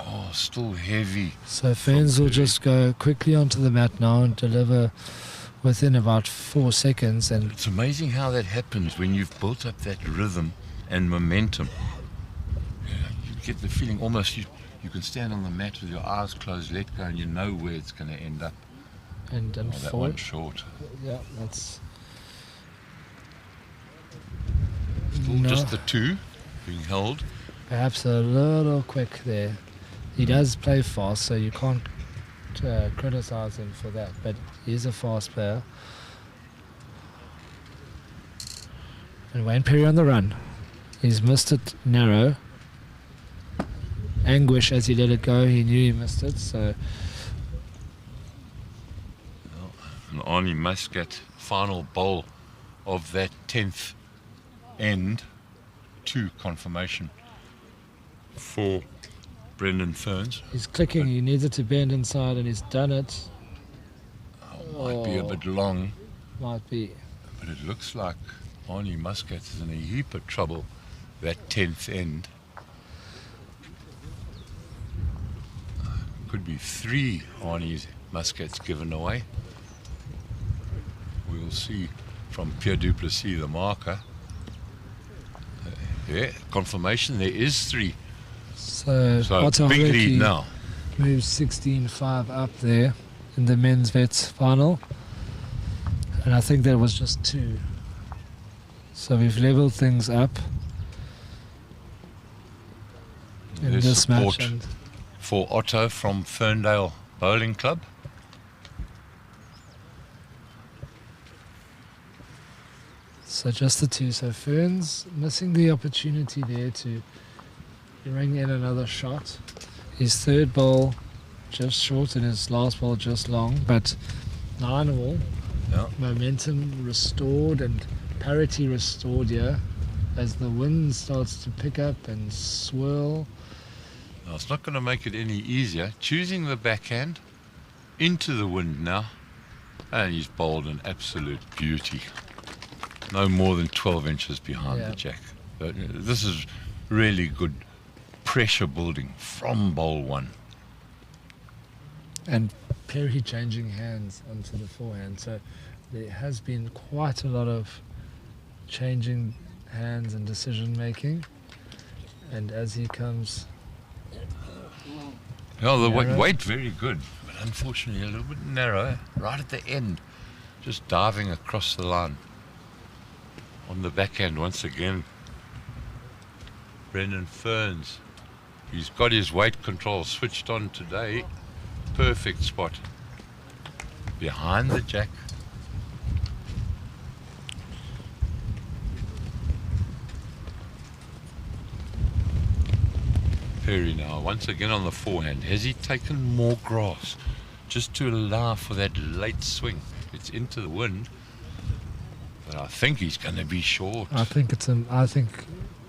Oh, still heavy. So Ferns will just go quickly onto the mat now and deliver within about 4 seconds. And it's amazing how that happens when you've built up that rhythm and momentum. You get the feeling almost you can stand on the mat with your eyes closed, let go, and you know where it's going to end up. And that one short. Yeah, that's still just the 2 being held. Perhaps a little quick there. He does play fast, so you can't criticize him for that, but he's a fast player. And Wayne Perry on the run. He's missed it narrow. Anguish as he let it go, he knew he missed it, so... And Arnie Muscat, final bowl of that 10th end, 2 confirmation for Brendan Ferns. He's clicking, he needs it to bend inside, and he's done it. Might be a bit long. Might be. But it looks like Arnie Muscat is in a heap of trouble, that 10th end. Could be 3 Arnie Muscats given away. We will see from Pierre Duplessis, the marker. Yeah, confirmation, there is 3. So big lead now. Moves 16-5 up there in the men's vets final. And I think that was just 2. So we've leveled things up in There's this support match. And for Otto from Ferndale Bowling Club. so just the 2. So Ferns missing the opportunity there to ring in another shot. His 3rd ball just short and his last ball just long, but 9 all. Yeah. Momentum restored and parity restored here as the wind starts to pick up and swirl. Now, it's not going to make it any easier. Choosing the backhand into the wind now, and he's bowled an absolute beauty. No more than 12 inches behind the jack. But this is really good pressure building from bowl 1. And Perry changing hands onto the forehand. So there has been quite a lot of changing hands and decision making. And as he comes... the weight very good, but unfortunately a little bit narrow, right at the end. Just diving across the line. On the backhand once again. Brendan Ferns. He's got his weight control switched on today. Perfect spot. Behind the jack. Perry now, once again on the forehand. Has he taken more grass just to allow for that late swing? It's into the wind. But I think he's going to be short. I think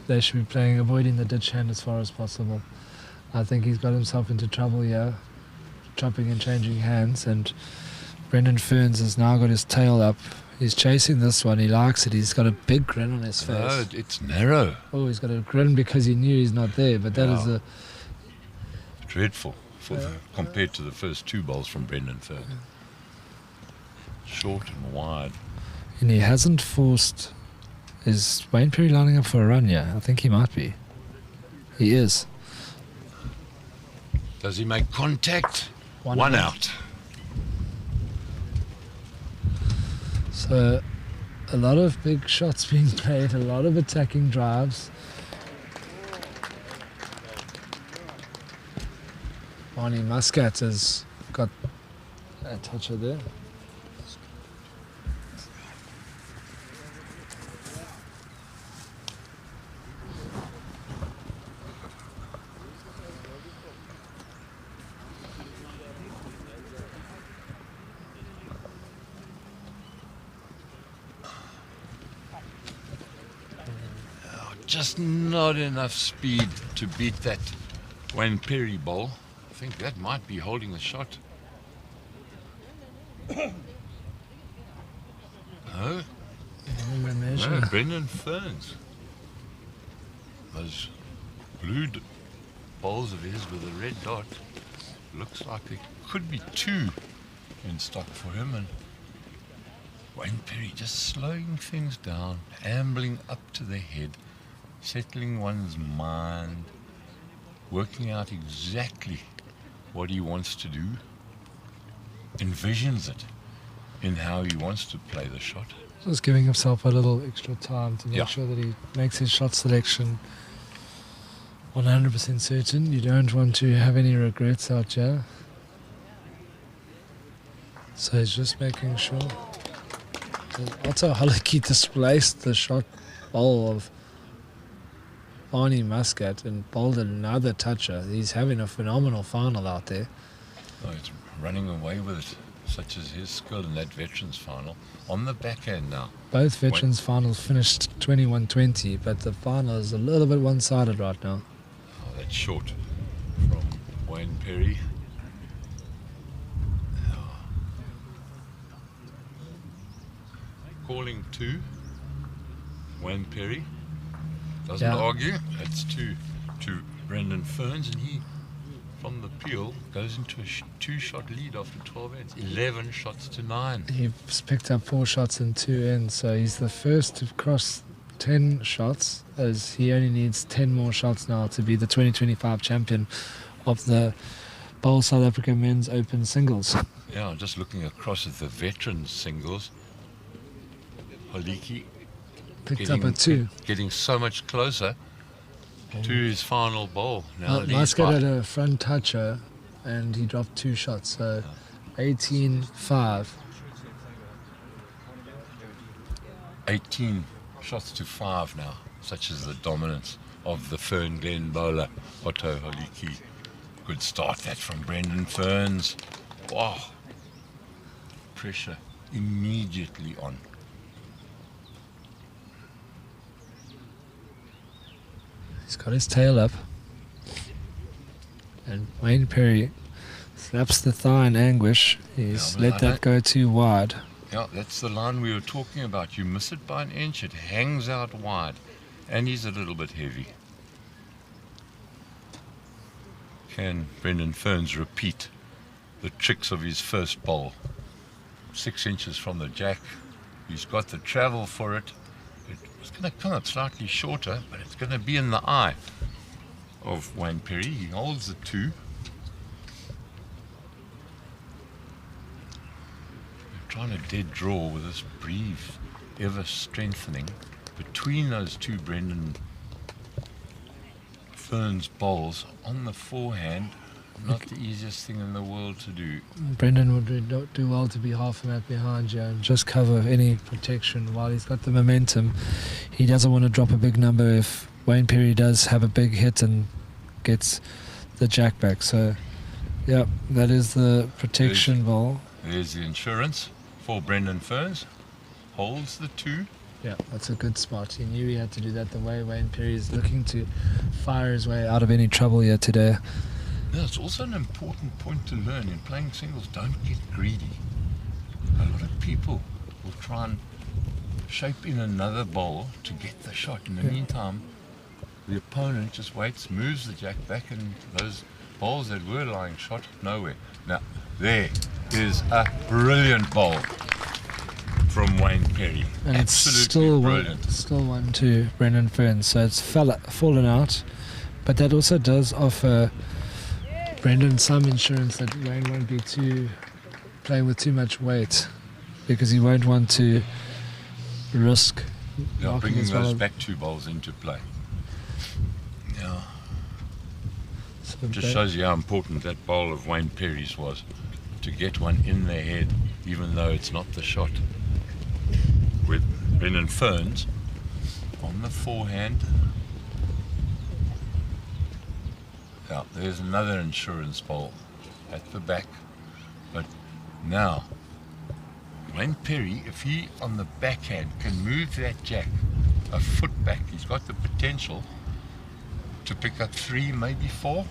they should be playing, avoiding the ditch hand as far as possible. I think he's got himself into trouble here, chopping and changing hands, and Brendan Ferns has now got his tail up. He's chasing this one, he likes it, he's got a big grin on his face. No, it's narrow. Oh, he's got a grin because he knew he's not there, but that is dreadful compared to the first 2 bowls from Brendan Ferns. Short and wide. And he hasn't forced... Is Wayne Perry lining up for a run? Yeah, I think he might be. He is. Does he make contact? One out. So, a lot of big shots being played, a lot of attacking drives. Barney Muscat has got a toucher there. Just not enough speed to beat that Wayne Perry ball. I think that might be holding the shot. No? No, Brendan Ferns. Those blue balls of his with a red dot. Looks like there could be 2 in stock for him, and Wayne Perry just slowing things down, ambling up to the head, settling one's mind, working out exactly what he wants to do, envisions it in how he wants to play the shot. Just giving himself a little extra time to make sure that he makes his shot selection 100% certain. You don't want to have any regrets out here. So he's just making sure. Otto Hollicky displaced the shot bowl of Barney Muscat and bowled another toucher. He's having a phenomenal final out there. Oh, he's running away with it, such as his skill in that Veterans final. On the backhand now. Both Veterans finals finished 21-20, but the final is a little bit one-sided right now. Oh, that's short from Wayne Perry. Oh. Calling 2. Wayne Perry. Doesn't argue. That's 2 to Brendan Ferns, and he, from the peel, goes into a 2-shot lead after 12 ends. 11 shots to 9. He's picked up 4 shots in 2 ends, so he's the first to cross 10 shots, as he only needs 10 more shots now to be the 2025 champion of the Bowl South Africa Men's Open Singles. Yeah, just looking across at the Veterans singles, Hollicky picked up a 2. Getting so much closer to his final bowl. Now Muscat had a front toucher and he dropped 2 shots, so 18-5. 18 shots to 5 now, such as the dominance of the Fern Glen bowler, Otto Hollicky. Good start that from Brendan Ferns. Wow. Pressure immediately on. He's got his tail up, and Wayne Perry slaps the thigh in anguish. He's let that go too wide. Yeah, that's the line we were talking about. You miss it by an inch, it hangs out wide, and he's a little bit heavy. Can Brendan Ferns repeat the tricks of his first bowl? 6 inches from the jack. He's got the travel for it. It's going to come up slightly shorter, but it's going to be in the eye of Wayne Perry. He holds the 2. They're trying to dead draw with this brief, ever strengthening between those 2 Brendan Ferns bowls on the forehand. Not the easiest thing in the world to do. Brendan would do well to be half a mat behind you and just cover any protection while he's got the momentum. He doesn't want to drop a big number if Wayne Perry does have a big hit and gets the jack back. So, yeah, that is the protection ball. There's the insurance for Brendan Ferns. Holds the 2. Yeah, that's a good spot. He knew he had to do that the way Wayne Perry is looking to fire his way out of any trouble here today. Yeah, it's also an important point to learn in playing singles. Don't get greedy. A lot of people will try and shape in another bowl to get the shot. In the meantime, the opponent just waits, moves the jack back, and those Balls that were lying shot, nowhere. Now, there is a brilliant ball from Wayne Perry. And Absolutely it's still brilliant. still 1-2 Brendan Ferns. So it's fallen out, but that also does offer Brendan some insurance that Wayne won't be playing with too much weight, because he won't want to risk Bringing as well. those back 2 balls into play. Yeah. So Just shows you how important that bowl of Wayne Perry's was, to get one in their head, even though it's not the shot. With Brendan Ferns on the forehand. Now, there's another insurance bowl at the back. But now, Wayne Perry, if he on the backhand can move that jack a foot back, he's got the potential to pick up 3, maybe 4.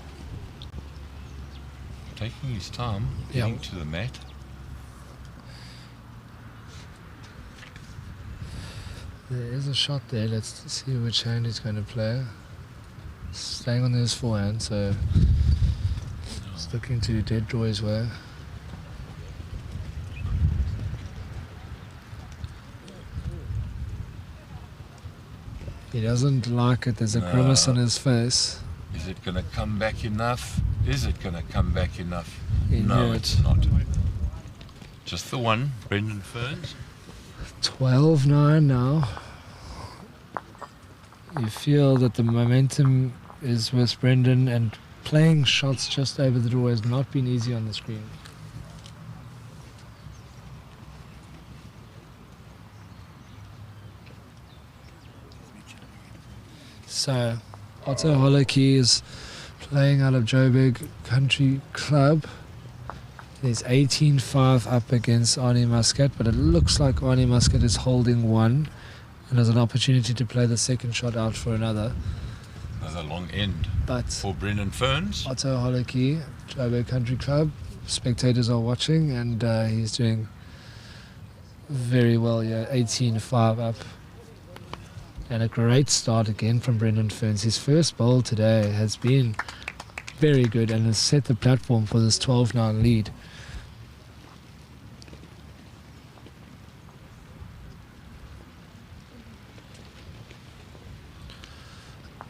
Taking his time, getting to the mat. There is a shot there. Let's see which hand he's going to play. Staying on his forehand, so he's looking to dead draw his way. He doesn't like it. There's a grimace on his face. Is it going to come back enough? Is it going to come back enough? He No, knew it's it. not. Just the one, Brendan Ferns. 12-9 now. You feel that the momentum is with Brendan, and playing shots just over the draw has not been easy on the screen. So, Otto Hollicky is playing out of Joburg Country Club. He's 18-5 up against Arnie Muscat, but it looks like Arnie Muscat is holding one and has an opportunity to play the second shot out for another. Another long end But for Brendan Ferns. Otto Hollicky, Joburg Country Club, spectators are watching, and he's doing very well here, 18-5 up. And a great start again from Brendan Ferns. His first bowl today has been very good and has set the platform for this 12-9 lead.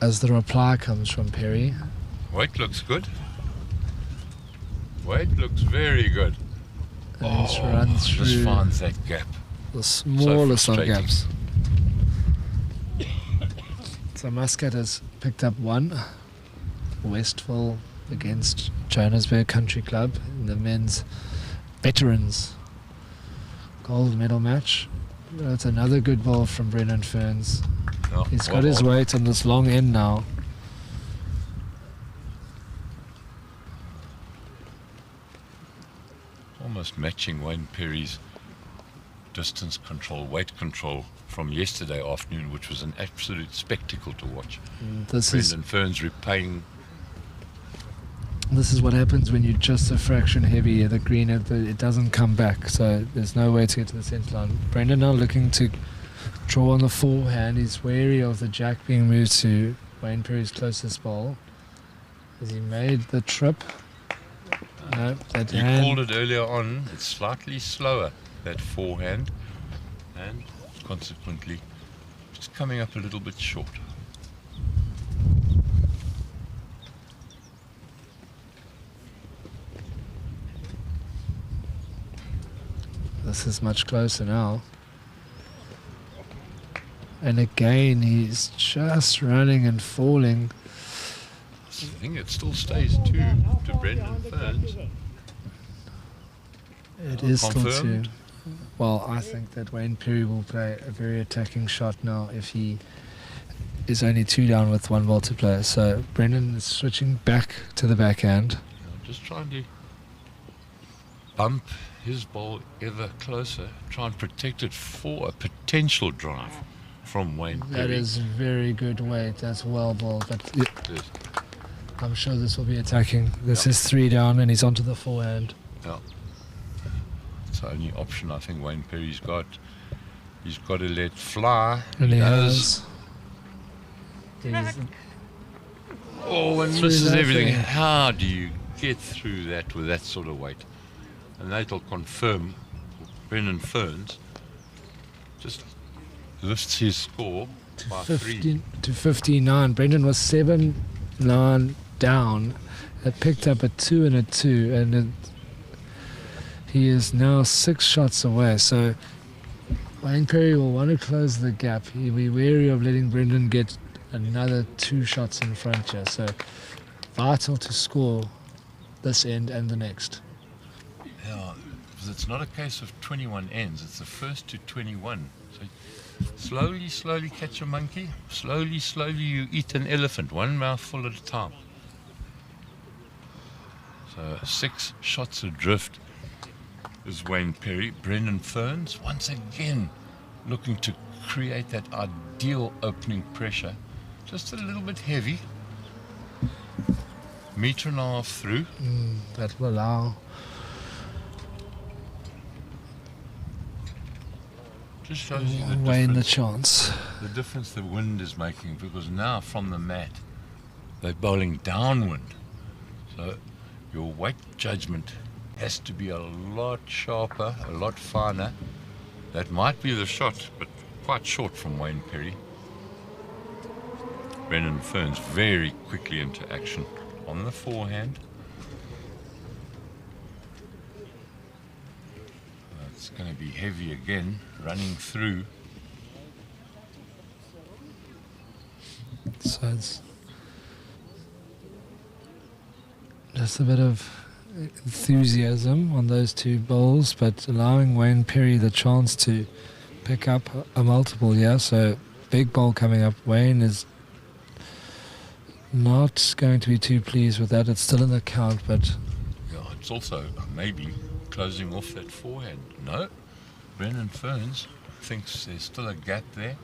As the reply comes from Perry. Weight looks good. Weight looks very good. And he's run through Just finds that gap. the smallest of frustrating. gaps. So Muscat has picked up one. Westville against Johannesburg Country Club in the men's veterans gold medal match. That's another good ball from Brendan Ferns. No, He's well got his bowled. weight on this long end now. Almost matching Wayne Perry's distance control, weight control from yesterday afternoon, which was an absolute spectacle to watch. This Brendan Ferns repaying. is what happens when you're just a fraction heavy at the green. It doesn't come back, so there's no way to get to the centre line. Brendan now looking to draw on the forehand. He's wary of the jack being moved to Wayne Perry's closest ball. Has he made the trip? No, that You hand. called it earlier on. It's slightly slower, that forehand, and consequently just coming up a little bit short. This is much closer now. And again, he's just running and falling. I think it still stays two to Brendan Ferns. It is still Confirmed? two. Well, I think that Wayne Perry will play a very attacking shot now if he is only 2 down with 1 ball to play. So Brendan is switching back to the backhand. I'm just trying to bump his ball ever closer, try and protect it for a potential drive from Wayne Perry. That is very good weight. That's well bowled. But Yes. I'm sure this will be attacking. This is 3 down and he's onto the forehand. Yeah. It's the only option I think Wayne Perry's got. He's got to let fly. And he does. has. Oh, and Through misses that everything. thing. How do you get through that with that sort of weight? And that'll confirm Brendan Ferns just lifts his score by 3. To 59. Brendan was 7-9 down. It picked up a 2 and a 2, and he is now 6 shots away. So Wayne Perry will want to close the gap. He'll be wary of letting Brendan get another 2 shots in front here. So vital to score this end and the next. Yeah, because it's not a case of 21 ends, it's the first to 21. So slowly catch a monkey, slowly you eat an elephant, one mouthful at a time. So 6 shots adrift is Wayne Perry. Brendan Ferns once again looking to create that ideal opening pressure, just a little bit heavy. 1.5 meters through. That will allow. Just shows you the Wayne the difference. chance. The difference the wind is making, because now from the mat they're bowling downwind, so your weight judgment has to be a lot sharper, a lot finer. That might be the shot, but quite short from Wayne Perry. Brendan Ferns very quickly into action on the forehand. It's going to be heavy again, running through. So it's just a bit of enthusiasm on those 2 bowls, but allowing Wayne Perry the chance to pick up a multiple here. So big bowl coming up. Wayne is not going to be too pleased with that. It's still in the count, but Yeah, it's also maybe closing off that forehand. No, Brendan Ferns thinks there's still a gap there.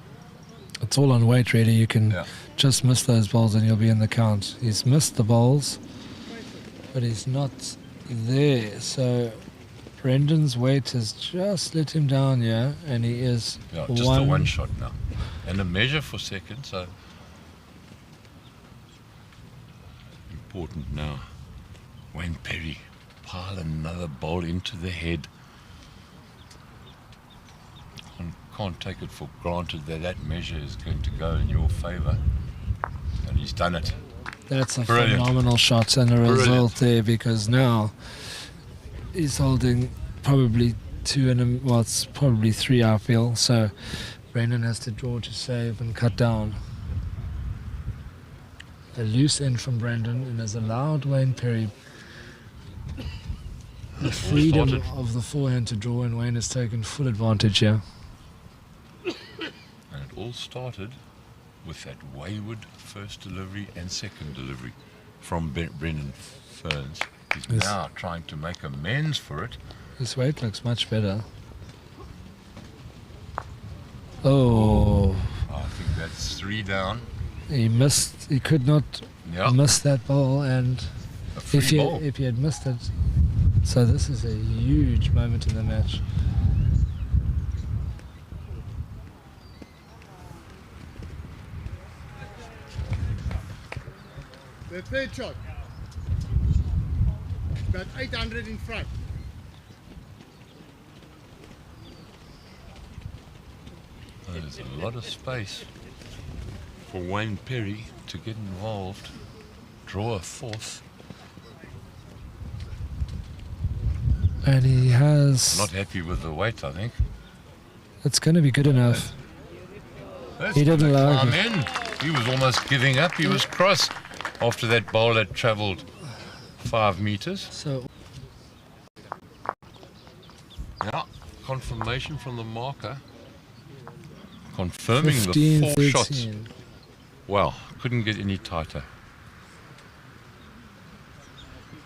it's all on weight really. You can Yeah. just miss those bowls and you'll be in the count. He's missed the bowls, but he's not there. So Brendan's weight has just let him down here, and he is Yeah, just a 1 shot now. And a measure for second, so important now. Wayne Perry, pile another bowl into the head. Can't take it for granted that that measure is going to go in your favour. And he's done it. That's a Brilliant. phenomenal shot and a Brilliant. result there, because now he's holding probably 2 and well, it's probably 3, I feel. So Brendan has to draw to save and cut down. A loose end from Brendan, and has allowed Wayne Perry the freedom started. of the forehand to draw, and Wayne has taken full advantage here. And it all started with that wayward first delivery and second delivery from Brendan Ferns. He's Yes. now trying to make amends for it. His weight looks much better. Oh, I think that's 3 down. he missed. He could not Yeah, miss that ball, and a free ball. if he had missed it, so this is a huge moment in the match. The third shot. About 800 in front. There's a lot of space for Wayne Perry to get involved, draw a 4th. And he has. Not happy with the weight, I think. It's going to be good enough. That's He didn't gonna like climb it. in. He was almost giving up. He was cross after that bowl had travelled 5 meters. So Yeah, confirmation from the marker, confirming 15, the 4 shots. 13. Wow, couldn't get any tighter.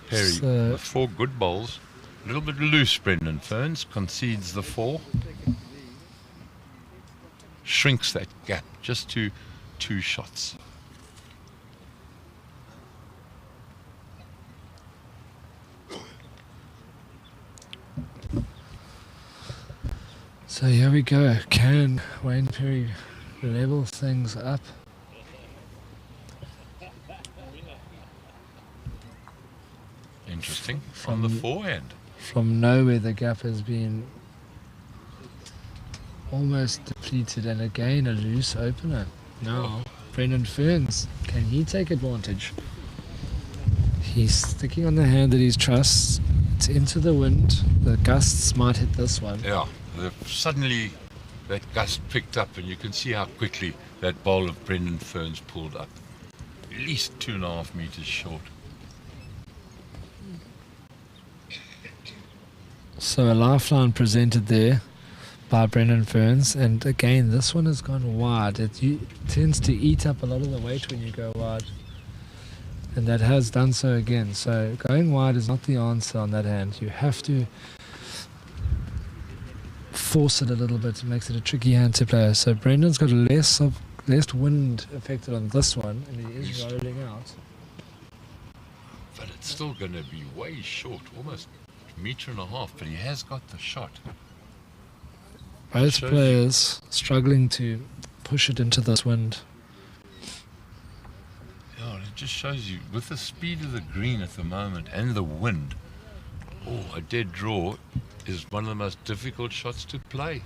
Perry So- with 4 good bowls. A little bit loose, Brendan Ferns concedes the 4. Shrinks that gap just to 2 shots. So here we go. Can Wayne Perry level things up? interesting on the forehand. From nowhere, the gap has been almost depleted, and again a loose opener. Now, Brendan Ferns, can he take advantage? He's sticking on the hand that he trusts. It's into the wind. The gusts might hit this one. Yeah, suddenly that gust picked up, and you can see how quickly that bowl of Brendan Ferns pulled up. At least 2.5 meters short. So a lifeline presented there by Brendan Ferns, and again this one has gone wide. It tends to eat up a lot of the weight when you go wide, and that has done so again. So going wide is not the answer on that hand. You have to force it a little bit. It makes it a tricky hand to play. So Brendan's got less wind affected on this one, and he is rolling out. But it's still going to be way short, almost 1.5 meters, but he has got the shot. Both players struggling to push it into this wind. Yeah, it just shows you, with the speed of the green at the moment and the wind, a dead draw is one of the most difficult shots to play.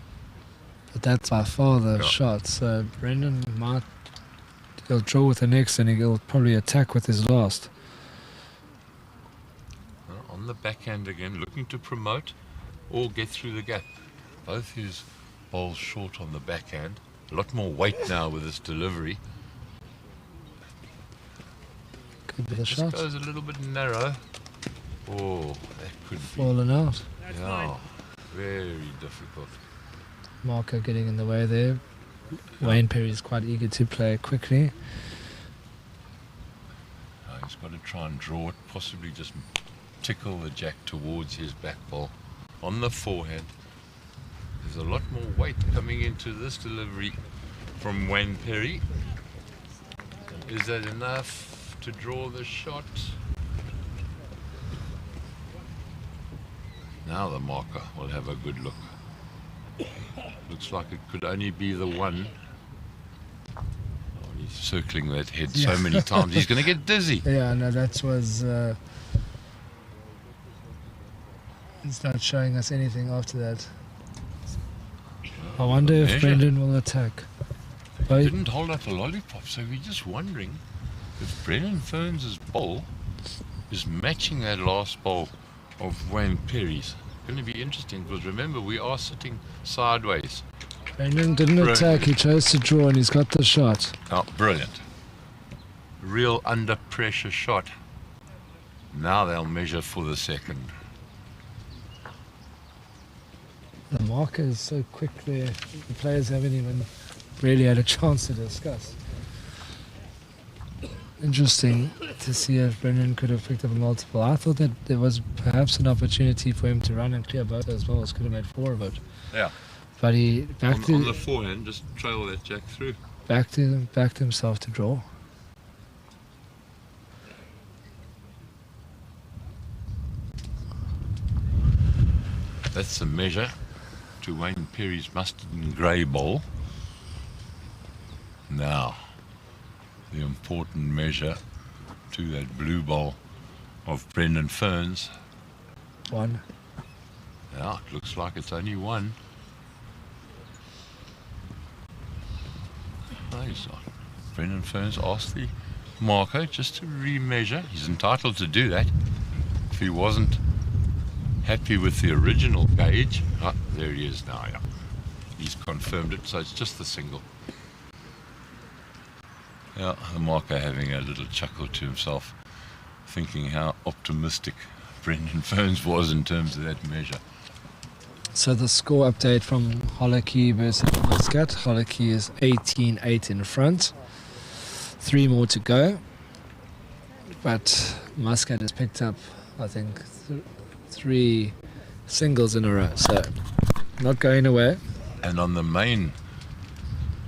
But that's by far the shot. So Brendan he'll draw with the next, and he'll probably attack with his last. On the backhand again, looking to promote or get through the gap. Both his bowls short on the backhand. A lot more weight now with this delivery. Could be the Just shot. goes a little bit narrow. Oh, that could Fallen out. Yeah, very difficult. Marco getting in the way there. Wayne Perry's quite eager to play quickly. He's got to try and draw it, possibly just tickle the jack towards his back ball. On the forehand, there's a lot more weight coming into this delivery from Wayne Perry. Is that enough to draw the shot? Now the marker will have a good look. Looks like it could only be the one. Oh, he's circling that head so many times, he's going to get dizzy. Yeah, no, that was... it's not showing us anything after that. I wonder if Brendan will attack. He didn't hold up a lollipop, so we're just wondering if Brendan Ferns' bowl is matching that last bowl of Wayne Perry's. Going to be interesting, because remember, we are sitting sideways. Brendan didn't attack, he chose to draw, and he's got the shot. Oh, brilliant. Real under pressure shot. Now they'll measure for the second. The marker is so quick there, the players haven't even really had a chance to discuss. Interesting to see if Brendan could have picked up a multiple. I thought that there was perhaps an opportunity for him to run and clear both as well as could have made 4 of it. Yeah. But he on the forehand, just trail that jack through. backed himself to draw. That's the measure to Wayne Perry's mustard and grey bowl. Now, the important measure to that blue bowl of Brendan Ferns. 1. Yeah, it looks like it's only 1. Nice. Brendan Ferns asked the marker just to remeasure. He's entitled to do that. If he wasn't happy with the original gauge, there he is now, yeah. He's confirmed it, so it's just the single. Yeah, the marker having a little chuckle to himself, thinking how optimistic Brendan Ferns was in terms of that measure. So the score update from Hollicky versus Muscat. Hollicky is 18-8 in front. 3 more to go. But Muscat has picked up, I think, 3 singles in a row. So not going away. And on the main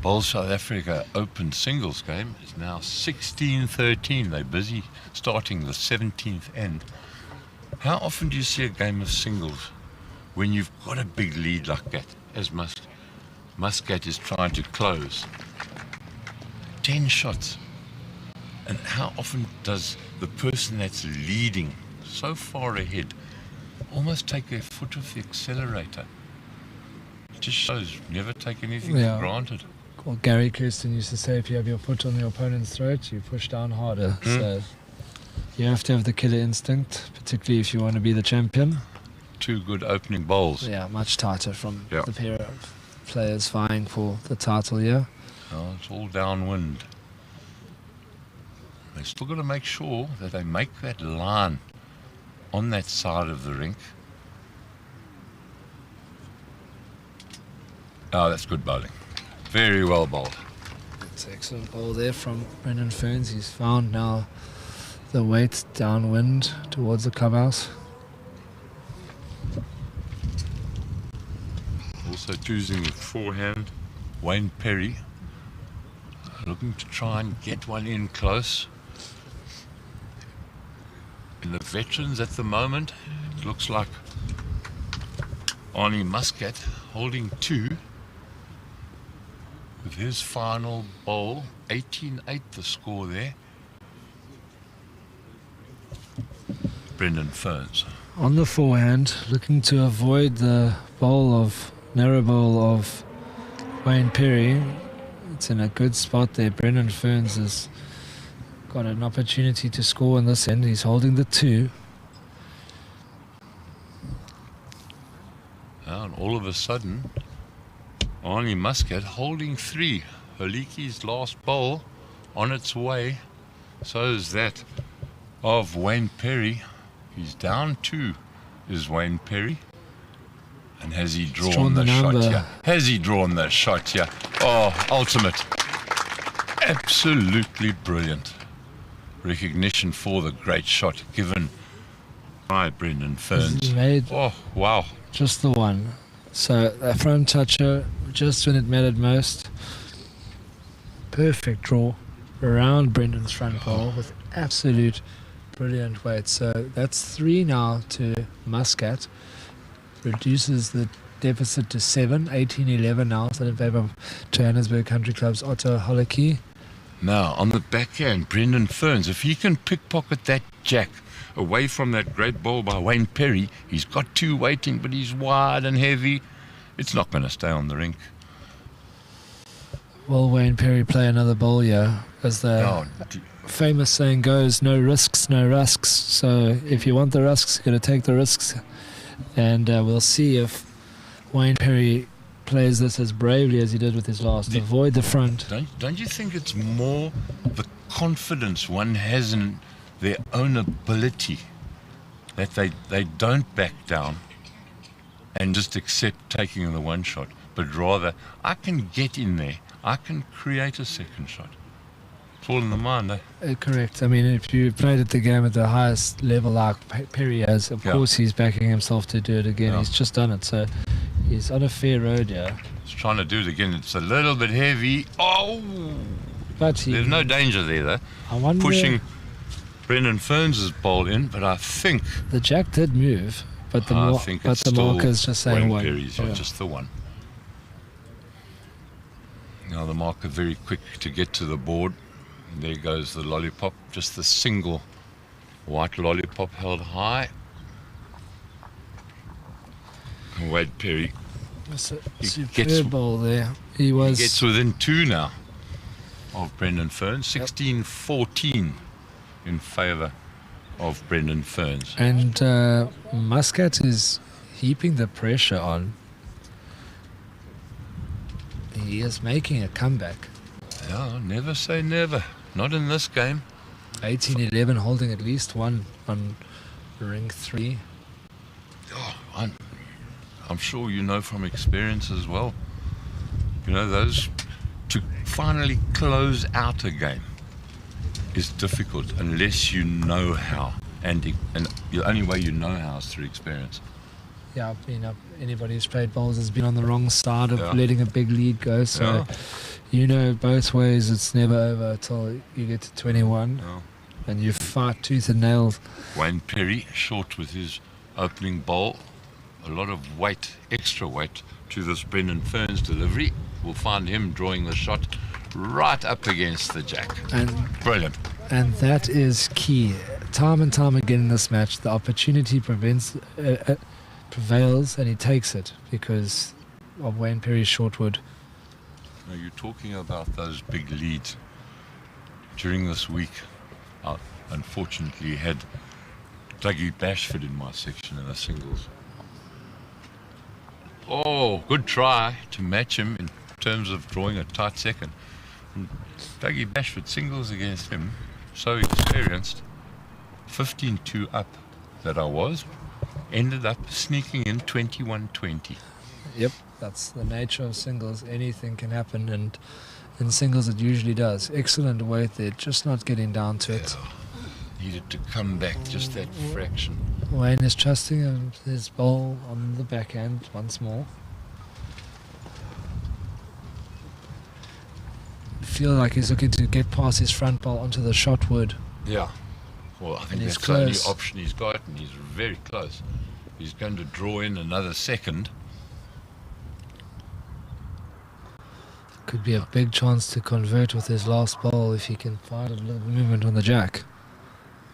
Bowl South Africa Open singles game is now 16-13. They're busy starting the 17th end. How often do you see a game of singles when you've got a big lead like that, as Muscat is trying to close? 10 shots. And how often does the person that's leading so far ahead, almost take their foot off the accelerator. It just shows never take anything for granted. Well, Gary Kirsten used to say, if you have your foot on your opponent's throat, you push down harder. So you have to have the killer instinct, particularly if you want to be the champion. 2 good opening bowls. Yeah, much tighter from the pair of players vying for the title here. Oh, it's all downwind. They've still got to make sure that they make that line on that side of the rink. Oh, that's good bowling. Very well bowled. It's an excellent bowl there from Brendan Ferns. He's found now the weight downwind towards the clubhouse. Also choosing the forehand, Wayne Perry, looking to try and get one in close. In the veterans at the moment, it looks like Arnie Muscat holding 2 with his final bowl, 18-8 the score there. Brendan Ferns. On the forehand, looking to avoid the narrow bowl of Wayne Perry. It's in a good spot there. Brendan Ferns has got an opportunity to score on this end. He's holding the 2. And all of a sudden, Arnie Muscat holding 3. Holiki's last bowl on its way. So is that of Wayne Perry. He's down 2, is Wayne Perry. And has he drawn the shot here? Has he drawn the shot here? Oh, ultimate. Absolutely brilliant. Recognition for the great shot given by Brendan Ferns. Oh, wow. Just the one. So a front toucher, just when it mattered most. Perfect draw around Brendan's front bowl with absolute brilliant weight. So that's 3 now to Muscat. Reduces the deficit to 7, 18-11 now, so in favour of Johannesburg Country Club's Otto Holiki. Now, on the backhand, Brendan Ferns, if he can pickpocket that jack away from that great ball by Wayne Perry, he's got 2 waiting, but he's wide and heavy. It's not going to stay on the rink. Will Wayne Perry play another ball here? As the famous saying goes, no risks, no rusks. So if you want the rusks, you've got to take the risks. And we'll see if Wayne Perry plays this as bravely as he did with his last. Avoid the front. Don't you think it's more the confidence one has in their own ability that they don't back down and just accept taking the one shot, but rather, I can get in there, I can create a second shot. It's all in the mind, eh? Correct. I mean, if you played at the game at the highest level like Perry has, of course he's backing himself to do it again. He's just done it, so he's on a fair road here. He's trying to do it again. It's a little bit heavy. Oh! But there's no danger there, though. I wonder, pushing Brendan Ferns' ball in, but I think the jack did move, but the marker's just saying one. Perry's just the one. Now the marker very quick to get to the board. There goes the lollipop, just the single white lollipop held high. And Wade Perry, superb ball there. He gets within 2 now of Brendan Ferns, 16-14 in favour of Brendan Ferns. And Muscat is heaping the pressure on. He is making a comeback. Yeah, never say never. Not in this game. 18-11, holding at least one on ring 3. Oh, I'm sure you know from experience as well. You know, those to finally close out a game is difficult unless you know how, and the only way you know how is through experience. Yeah, I mean, anybody who's played bowls has been on the wrong side of letting a big lead go, so you know both ways it's never over until you get to 21 and you fight tooth and nail. Wayne Perry short with his opening bowl, a lot of weight, extra weight to this Brendan Ferns delivery. We'll find him drawing the shot right up against the jack. And brilliant. And that is key time and time again in this match, the opportunity prevails and he takes it because of Wayne Perry's short wood. Now you're talking about those big leads. During this week, I unfortunately had Dougie Bashford in my section in the singles. Oh, good try to match him in terms of drawing a tight second. And Dougie Bashford singles against him, so experienced, 15-2 up that I was, ended up sneaking in 21-20. Yep, that's the nature of singles. Anything can happen, and in singles it usually does. Excellent weight there, just not getting down to it. Needed to come back just that fraction. Wayne is trusting his bowl on the backhand once more. Feel like he's looking to get past his front bowl onto the shot wood. Yeah. Well, I think And he's that's the only close. option he's got, and he's very close. He's going to draw in another second. Could be a big chance to convert with his last bowl if he can find a little movement on the jack.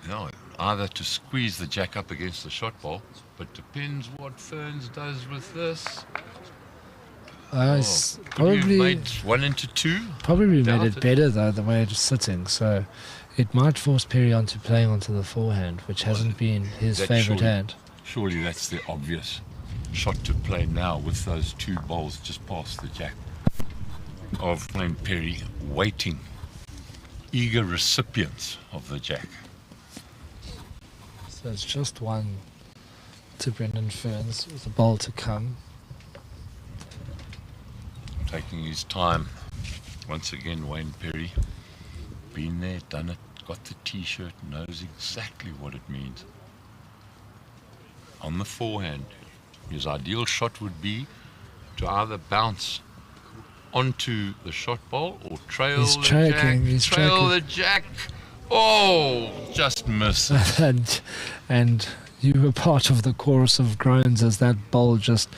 No, either to squeeze the jack up against the shot ball, but depends what Ferns does with this. It's Could you have made 1 into 2? probably made Doubt it it. better though the way it's sitting, so it might force Perry onto playing onto the forehand, which hasn't been his That favourite surely- hand. Surely that's the obvious shot to play now with those 2 balls just past the jack of Wayne Perry, waiting, eager recipients of the jack. So it's just one to Brendan Ferns with the bowl to come. Taking his time. Once again, Wayne Perry. Been there, done it, got the t-shirt, knows exactly what it means. On the forehand, his ideal shot would be to either bounce onto the shot ball or trail He's the tracking, jack. he's trail tracking. the jack. Oh, just missed. and you were part of the chorus of groans as that bowl just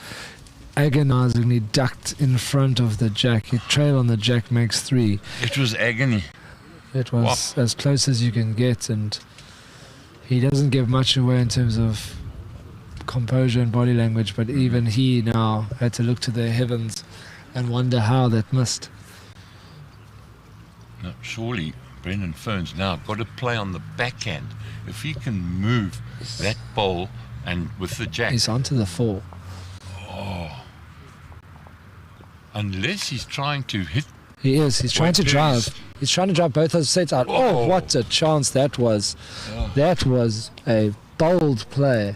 agonizingly ducked in front of the jack. Hit trail on the jack makes 3. It was agony. It was as close as you can get, and he doesn't give much away in terms of composure and body language, but even he now had to look to the heavens and wonder how that missed. Now, surely Brendan Ferns now got to play on the backhand. If he can move that bowl and with the jack, He's onto the 4. unless he's trying to hit. He is. He's trying to drive. He's trying to drive both those sets out. Oh, Oh. what a chance that was. Yeah. That was a bold play.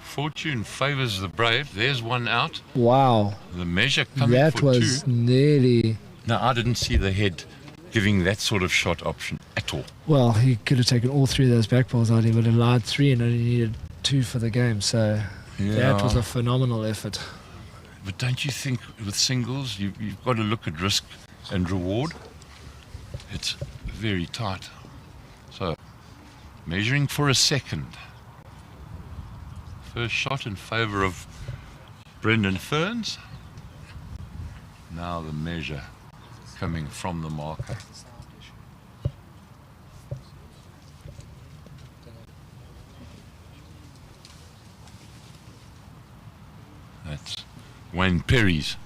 Fortune favours the brave. There's one out. Wow. The measure coming That for was 2. nearly... Now, I didn't see the head giving that sort of shot option at all. Well, he could have taken all 3 of those back balls out. He would have allowed 3 and only needed 2 for the game. So that was a phenomenal effort. But don't you think with singles, you've got to look at risk and reward? It's very tight. So, measuring for a second. First shot in favour of Brendan Ferns. Now the measure coming from the marker. That's Wayne Perry's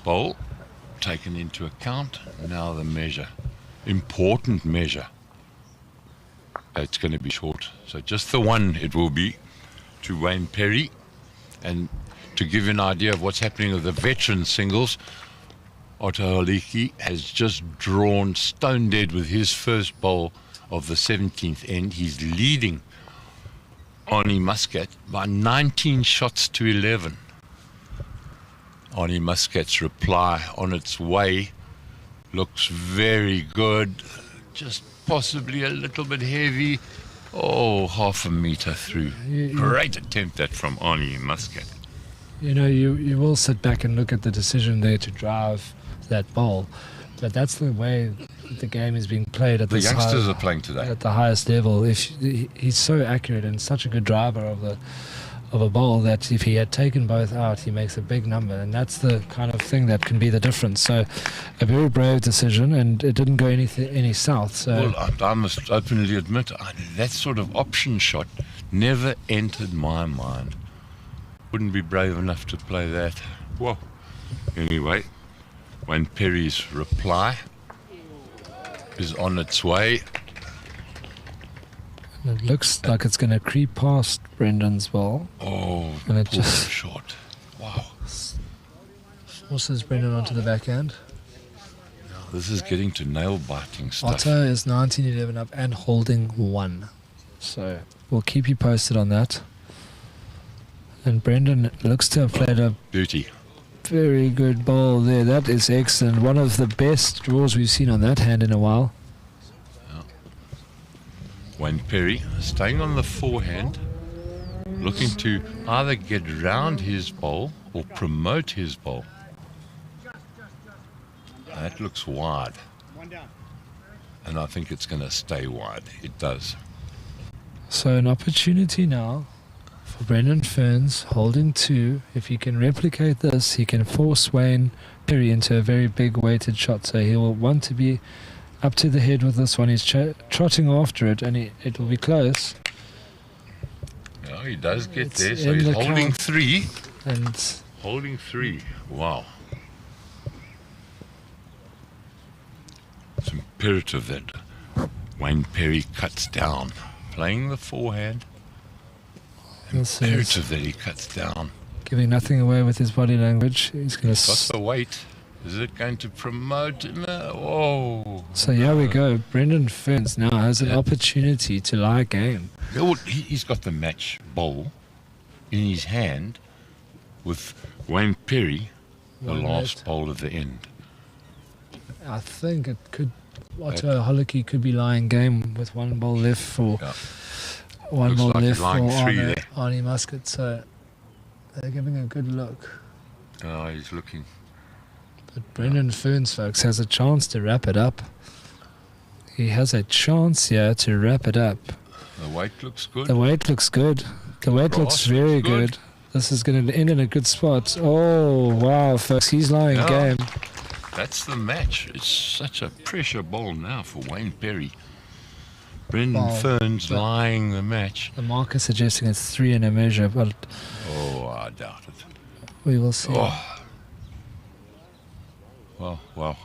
bowl taken into account. Now the measure. Important measure. It's going to be short. So just the 1 it will be to Wayne Perry. And to give you an idea of what's happening with the veteran singles, Otto Holiki has just drawn stone dead with his first bowl of the 17th end. He's leading Arnie Muscat by 19 shots to 11. Arnie Muscat's reply on its way looks very good, just possibly a little bit heavy. Oh, half a metre through. Great attempt that from Arnie Muscat. You know, you will sit back and look at the decision there to drive that bowl, but that's the way the game is being played at The this youngsters high, are playing today. at the highest level. If he's so accurate and such a good driver of a bowl that if he had taken both out, he makes a big number, and that's the kind of thing that can be the difference. So a very brave decision, and it didn't go any south. So Well, I must openly admit, that sort of option shot never entered my mind. Wouldn't be brave enough to play that. Whoa. Anyway, Wayne Perry's reply is on its way. it looks like it's going to creep past Brendan's ball. Oh, And it poor just- shot. Wow. Forces Brendan onto the backhand. This is getting to nail-biting stuff. Otto is 19-11 up and holding 1. So we'll keep you posted on that. And Brendan looks to have played a Beauty. very good ball there. That is excellent. One of the best draws we've seen on that hand in a while. Wayne Perry staying on the forehand, looking to either get round his bowl or promote his bowl. That looks wide. And I think it's going to stay wide. It does. So an opportunity now for Brendan Ferns holding 2. If he can replicate this, he can force Wayne Perry into a very big weighted shot. So he will want to be up to the head with this one. He's trotting after it, and it will be close. Yeah, he does get It's there. So in he's the holding count. 3. And Holding 3. Wow. It's imperative that Wayne Perry cuts down. Playing the forehand. this is Imperative that he cuts down. giving nothing away with his body language. He's going Got to. the weight. Is it going to promote him? Oh. So here we go. Brendan Ferns now has an Yeah. opportunity to lie game. Yeah, well, he's got the match bowl in his hand with Wayne Perry, the One last left. bowl of the end. I think it could. Otto Holicky could be lying game with one ball left for Yeah. one Looks ball like left he's lying for 3 there. Arnie Muscat. So they're giving a good look. Oh, he's looking. But Brendan Ferns, folks, has a chance to wrap it up. He has a chance here to wrap it up. The weight looks good. The weight looks good. The weight Grass looks very looks good. good. This is going to end in a good spot. Oh, wow, folks. He's lying Yeah. game. That's the match. It's such a pressure ball now for Wayne Perry. Brendan Wow. Ferns But- lying the match. The marker suggesting it's 3 in a measure, but Oh, I doubt it. we will see. Oh. Well,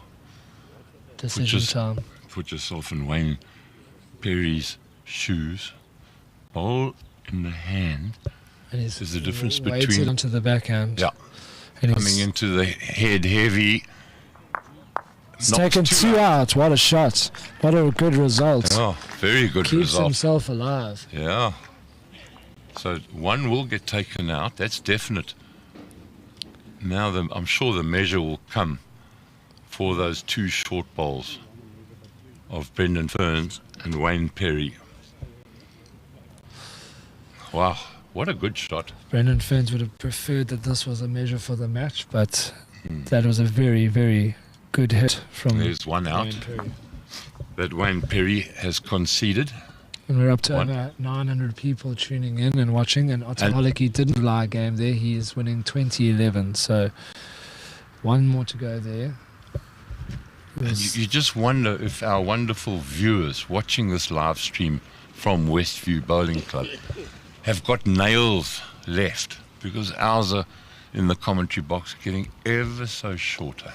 Decision just- time. put yourself in Wayne Perry's shoes. Ball in the hand. And he's There's a difference weighted between- onto the backhand. Yeah. And Coming he's, into the head heavy. he's knocks taken 2 2 out. What a shot. What a good result. Oh, very good Keeps result. himself alive. Yeah. So one will get taken out. That's definite. Now I'm sure the measure will come for those 2 short bowls of Brendan Ferns and Wayne Perry. Wow, what a good shot. Brendan Ferns would have preferred that this was a measure for the match, but that was a very, very good hit from There's one out Wayne Perry. that Wayne Perry has conceded. And we're up to One. over 900 people tuning in and watching, and Otto And- Holicky didn't lie game there. He is winning 20-11, so one more to go there. And you just wonder if our wonderful viewers watching this live stream from Westview Bowling Club have got nails left, because ours are in the commentary box getting ever so shorter.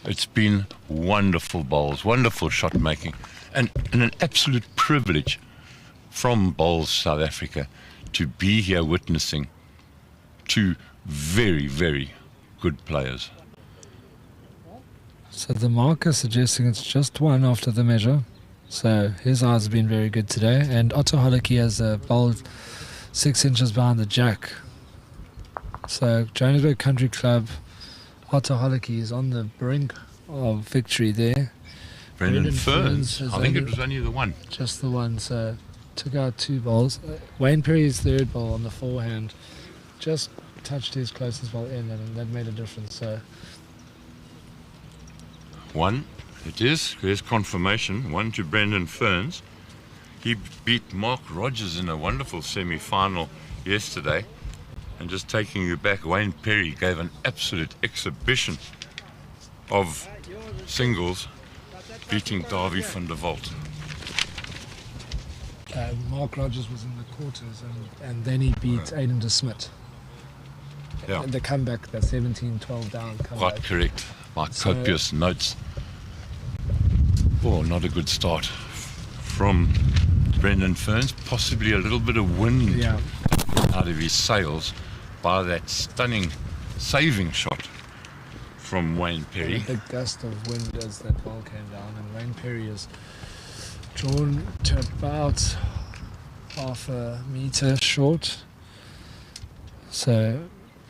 It's been wonderful bowls, wonderful shot making, and an absolute privilege from Bowls South Africa to be here witnessing 2 very, very good players. So the marker suggesting it's just 1 after the measure. So his eyes have been very good today. And Otto Holicky has bowled 6 inches behind the jack. So Johannesburg Country Club, Otto Holicky is on the brink of victory there. Brendan Brendan Ferns, Ferns I think has it was only the one. Just the one, so took out 2 bowls. Wayne Perry's third ball on the forehand just touched his closest ball in, and that made a difference. So One, it is. There's confirmation. 1 to Brendan Ferns. He beat Mark Rogers in a wonderful semi-final yesterday. And just taking you back, Wayne Perry gave an absolute exhibition of singles, beating Davy van der Walt. Mark Rogers was in the quarters, and then he beat Aiden de Smit. Yeah. The comeback, the 17-12 down comeback. Quite correct. My So- copious notes. Oh, not a good start from Brendan Ferns. Possibly a little bit of wind Yeah. out of his sails by that stunning saving shot from Wayne A Perry. big gust of wind as that ball came down, and Wayne Perry is drawn to about half a meter short. So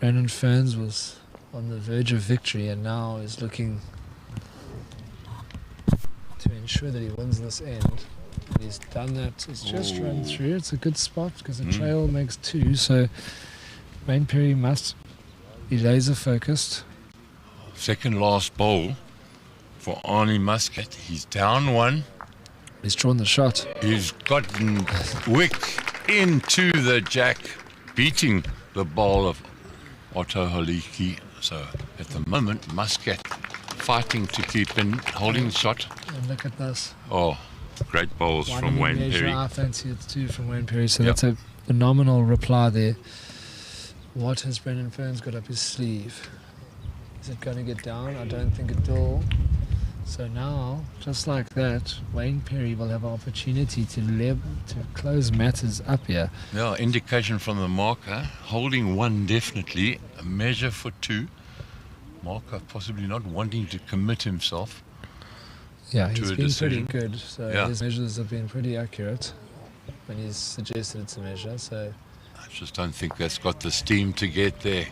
Brendan Ferns was on the verge of victory and now is looking to ensure that he wins this end. And he's done that. He's just run Ooh. through. It's a good spot because the trail makes two. So Wayne Perry must be laser focused. Second last bowl for Arnie Muscat. He's down one. He's drawn the shot. He's gotten Wick into the jack, beating the ball of Otto Holiki. So at the moment, Muscat fighting to keep in, holding the shot. And look at this. Oh, great bowls One from in the Wayne measure, Perry. I fancy it's two from Wayne Perry. So Yep. that's a phenomenal reply there. What has Brendan Ferns got up his sleeve? Is it going to get down? I don't think it will. So now, just like that, Wayne Perry will have an opportunity to close matters up here. Yeah, indication from the marker. Holding one definitely. A measure for two. Marker possibly not wanting to commit himself. Yeah, To he's a been decision. pretty good. So Yeah. his measures have been pretty accurate when he's suggested it's a measure. So I just don't think that's got the steam to get there.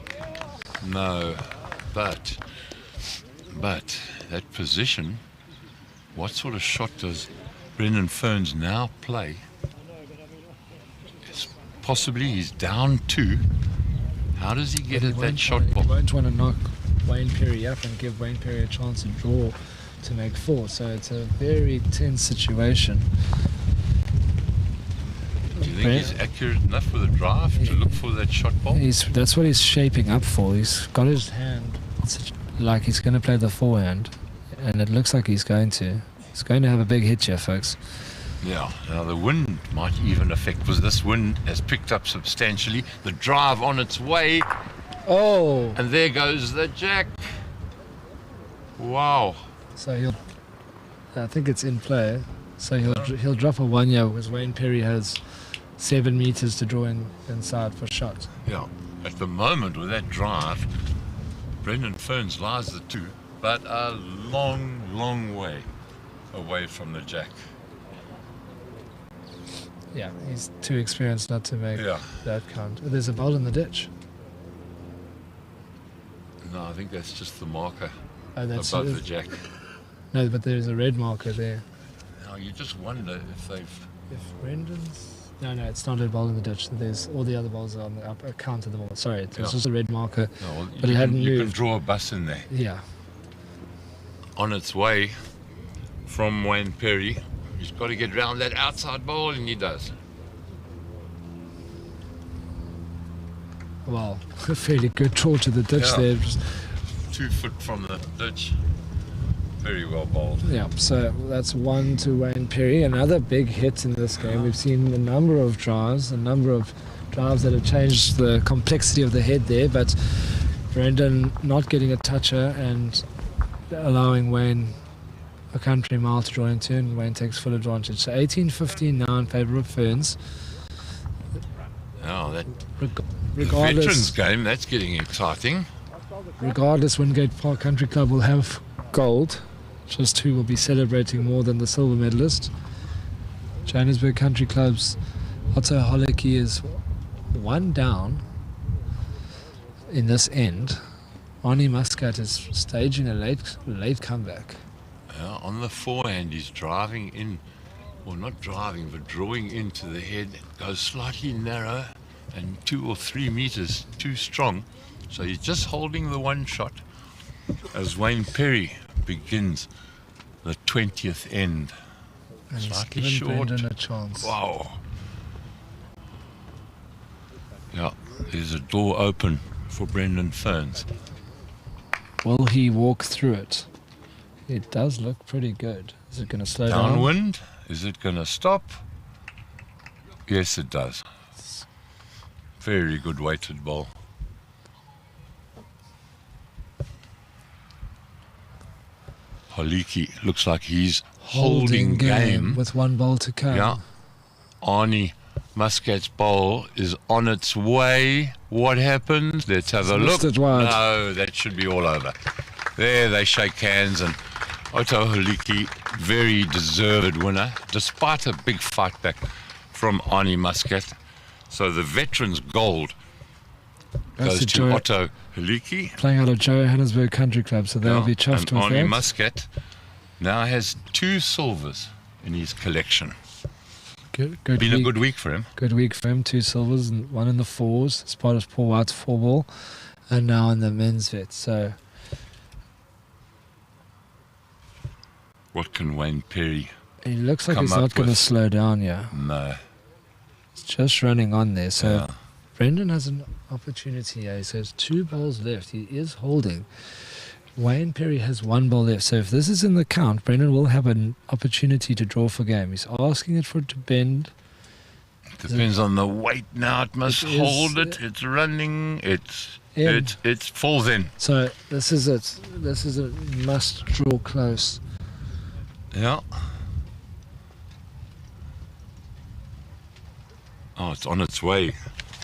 No, but that position, what sort of shot does Brendan Ferns now play? It's possibly he's down two. How does he get he at that won't shot wanna- ball? He won't want to knock Wayne Perry up and give Wayne Perry a chance to draw to make four. So it's a very tense situation. Do you think he's accurate enough with a drive to look for that shot ball? That's what he's shaping up for. He's got his hand like he's going to play the forehand, and it looks like he's going to. He's going to have a big hit here, folks. Yeah, now the wind might even affect, because this wind has picked up substantially. The drive on its way, Oh! and there goes the jack. Wow. So I think it's in play. So he'll drop a 1 year because Wayne Perry has 7 meters to draw inside for shot. Yeah, at the moment with that drive, Brendan Ferns lies the two, but a long, long way away from the jack. Yeah, he's too experienced not to make Yeah. that count. There's a ball in the ditch. No, I think that's just the marker Oh, that's above the jack. No, but there's a red marker there. Now you just wonder if they've... If Brendan's... No, it's not a ball in the ditch. There's all the other balls are on the up count of the ball. Sorry, it's Yeah. just a red marker. No, well, But it hadn't you can moved. draw a bus in there. Yeah. On its way from Wayne Perry, he's got to get round that outside bowl, and he does. Well, a fairly good draw to the ditch Yeah. there. Just 2 foot from the ditch. Very well bowled. Yeah, so that's 1 to Wayne Perry. Another big hit in this game. We've seen a number of drives that have changed the complexity of the head there, but Brendan not getting a toucher and allowing Wayne a country mile to draw into, and Wayne takes full advantage. So 18-15 now in favour of Ferns. Now that veterans Regardless, game, that's getting exciting. Wingate Park Country Club will have gold. Just who will be celebrating more than the silver medalist. Johannesburg Country Club's Otto Holiki is 1 down in this end. Arnie Muscat is staging a late comeback. Yeah, on the forehand, he's driving in, or not driving, but drawing into the head. Goes slightly narrow and 2 or 3 meters too strong. So he's just holding the one shot as Wayne Perry begins the 20th end. And he's Slightly given short. Brendan a chance. Wow. Yeah, There's a door open for Brendan Ferns. Will he walk through it? It does look pretty good. Is it going to slow down? Downwind? Is it going to stop? Yes, it does. Very good weighted ball. Holiki looks like he's holding game. With one ball to come. Yeah. Arnie Muscat's bowl is on its way. What happened? Let's have a look. It wide. No, that should be all over. There they shake hands, and Otto Holiki, very deserved winner, despite a big fight back from Arnie Muscat. So the veterans gold goes to Otto Holiki. Playing out of Johannesburg Country Club, so they'll be chuffed and with Arnie that. Muscat now has 2 silvers in his collection. Good Been week. a good week for him. Good week for him. 2 silvers and 1 in the 4s as part of Paul White's 4-ball, and now in the men's vet. So What can Wayne Perry? he looks like come he's up not going to with? slow down. Yeah, No. he's just running on there. So Yeah. Brendan has an opportunity here. He says 2 balls left. He is holding. Wayne Perry has 1 ball left. So if this is in the count, Brendan will have an opportunity to draw for game. He's asking it for it to bend. Depends on the weight now. It must It is, hold it. It's running. in. It falls in. So this is it. This is a must draw close. Yeah. Oh, it's on its way.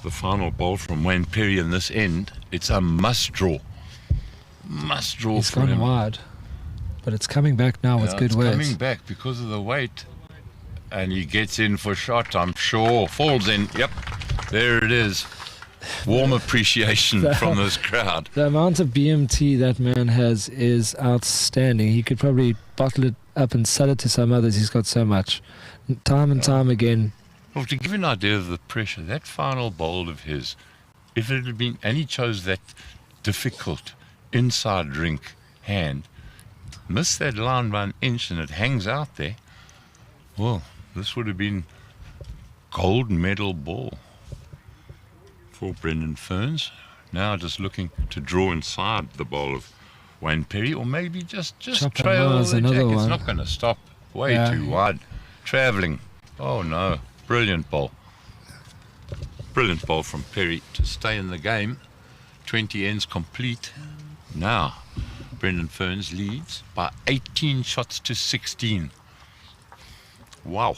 The final ball from Wayne Perry in this end. It's a must draw. Must draw He's for gone him. wide, but it's coming back now with Yeah, good it's weight. coming back because of the weight. And he gets in for shot, I'm sure. Falls in. Yep. There it is. Warm appreciation from this crowd. The amount of BMT that man has is outstanding. He could probably bottle it up and sell it to some others. He's got so much. Time and time again. Well, to give you an idea of the pressure, that final bowl of his, if it had been, and he chose that difficult inside rink hand, missed that line by an inch and it hangs out there, well, this would have been gold medal ball for Brendan Ferns. Now just looking to draw inside the bowl of Wayne Perry, or maybe just Chop trail Mars, the another jack. It's one. not going to stop. Way Yeah. too wide. Travelling. Oh no. Brilliant ball. Brilliant ball from Perry to stay in the game. 20 ends complete. Now, Brendan Ferns leads by 18 shots to 16. Wow.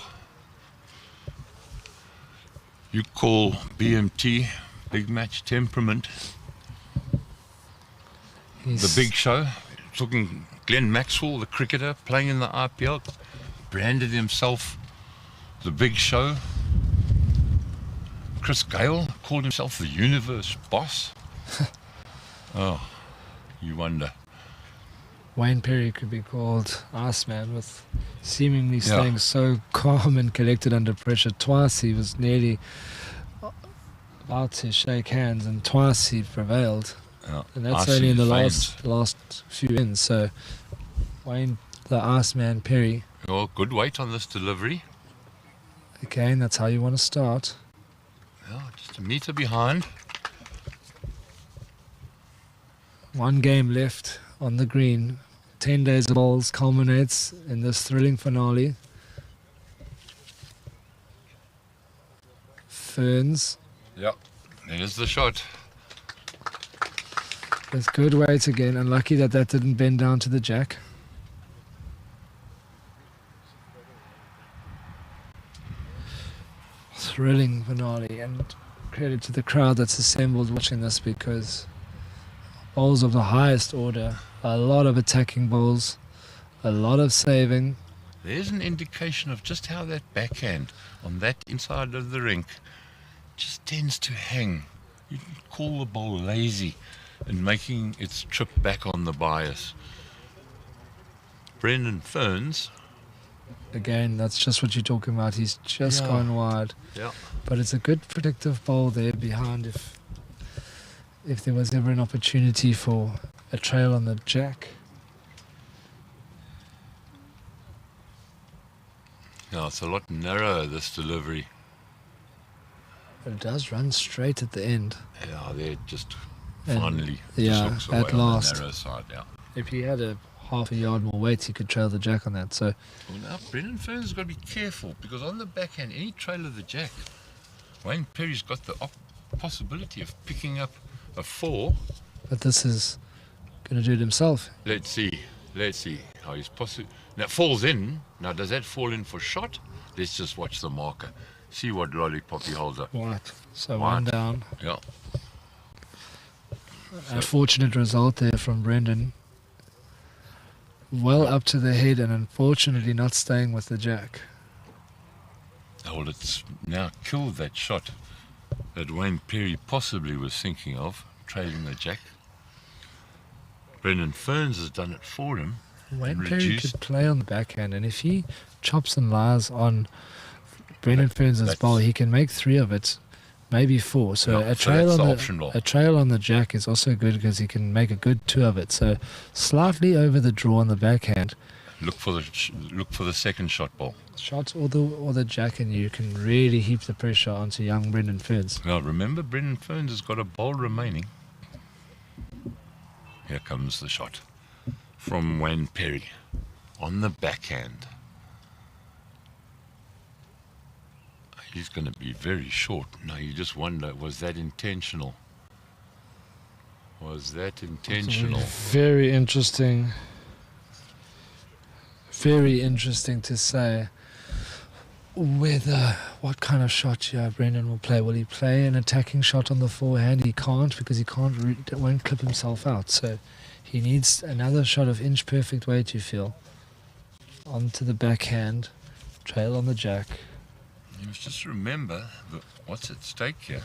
You call BMT big match temperament the big show. Talking Glenn Maxwell, the cricketer playing in the IPL, branded himself the big show. Chris Gale called himself the universe boss. Oh, you wonder. Wayne Perry could be called Iceman, with seemingly staying so calm and collected under pressure. Twice he was nearly about to shake hands, and twice he prevailed. Yeah. And that's Icy only in the flames. last few ends. So Wayne, the Iceman Perry, Oh, good weight on this delivery. again, that's how you want to start. Yeah, just a metre behind. 1 game left on the green. 10 days of bowls culminates in this thrilling finale. Ferns Yep. There's the shot. with good weight again. Unlucky that didn't bend down to the jack. Thrilling finale, and credit to the crowd that's assembled watching this, because bowls of the highest order, a lot of attacking bowls, a lot of saving. There's an indication of just how that backhand on that inside of the rink just tends to hang. You can call the ball lazy and making its trip back on the bias. Brendan Ferns. Again, that's just what you're talking about. He's just gone wide. Yeah. But it's a good predictive bowl there behind if there was ever an opportunity for a trail on the jack. Yeah, it's a lot narrower, this delivery. But it does run straight at the end. Yeah, they're just And, finally yeah, just hooks away at on last. the narrow side. Yeah. If he had a half a yard more weight, he could trail the jack on that. So Well, now Brendan Ferns has got to be careful because on the backhand, any trail of the jack, Wayne Perry's got the possibility of picking up a 4. but this is going to do it himself. Let's see how he's possible. Now it falls in. Now does that fall in for shot? Let's just watch the marker. See what lollipop he holds up. Right. So Right. one down. Yeah. A fortunate result there from Brendan. Well up to the head and unfortunately not staying with the jack. Oh, well, it's now killed that shot that Wayne Perry possibly was thinking of, trailing the jack. Brendan Ferns has done it for him. Wayne and Perry reduced. could play on the backhand, and if he chops and lies on Brendan Ferns' that's- ball, he can make 3 of it, maybe 4. So Yeah, a so trail that's on the option ball. a trail on the jack is also good because he can make a good 2 of it. So slightly over the draw on the backhand, Look for the second shot ball. shots or the jack, and you can really heap the pressure onto young Brendan Ferns. Now remember, Brendan Ferns has got a bowl remaining. Here comes the shot from Wayne Perry on the backhand. He's going to be very short. Now you just wonder, was that intentional? Was that intentional? Very interesting. Very interesting to say what kind of shot Brendan will play. Will he play an attacking shot on the forehand? He can't because won't clip himself out. So he needs another shot of inch perfect weight, you feel. Onto the backhand, trail on the jack. You must just remember that what's at stake here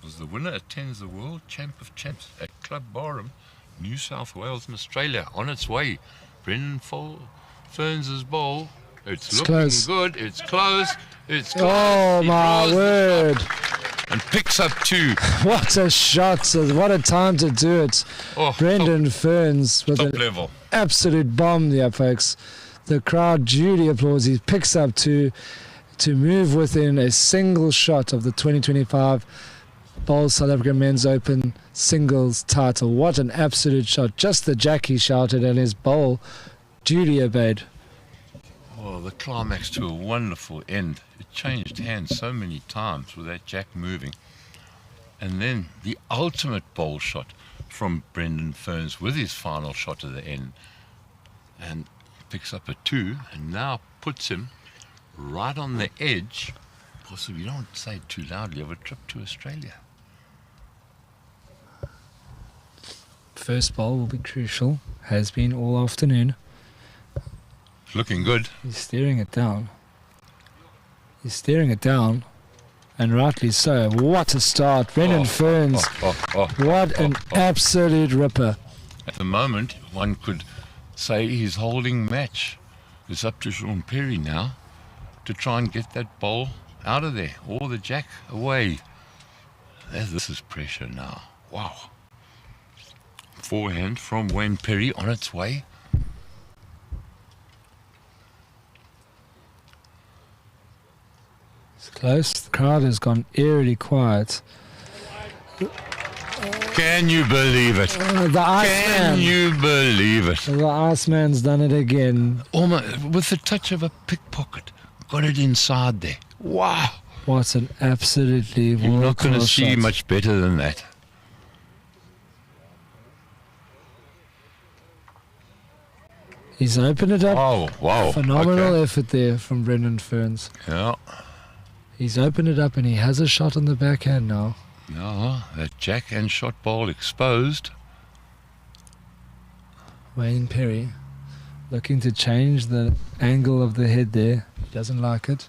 was the winner attends the World Champ of Champs at Club Barham, New South Wales in Australia, on its way. Brendan Ferns' bowl. It's looking close. good. It's close. It's close. Oh He my draws the word! shot and picks up 2. What a shot! What a time to do it. Oh, Brendan Ferns with top an level. absolute bomb there, folks. The crowd duly applauds. He picks up 2 to move within a single shot of the 2025 Bowls South Africa Men's Open singles title. What an absolute shot. Just the jack he shouted, and his bowl duly obeyed. Oh, the climax to a wonderful end. It changed hands so many times with that jack moving. And then the ultimate bowl shot from Brendan Ferns with his final shot at the end. And picks up a 2 and now puts him right on the edge. Possibly, you don't say it too loudly, of a trip to Australia. First bowl will be crucial. Has been all afternoon. It's looking good. He's staring it down. And rightly so. What a start. Brendan Ferns. What an absolute ripper. At the moment, one could say he's holding match. It's up to Sean Perry now to try and get that bowl out of there, or the jack away. This is pressure now. Wow. Forehand from Wayne Perry on its way. It's close. The crowd has gone eerily quiet. Can you believe it? The Can Iceman. you believe it? The Iceman's done it again. Almost with the touch of a pickpocket. Got it inside there. Wow. What an absolutely You're not going to world-class see shot. much better than that. He's opened it up. Oh, wow. Phenomenal Okay. effort there from Brendan Ferns. Yeah. He's opened it up and he has a shot on the backhand now. No, that jack and shot ball exposed. Wayne Perry looking to change the angle of the head there. He doesn't like it.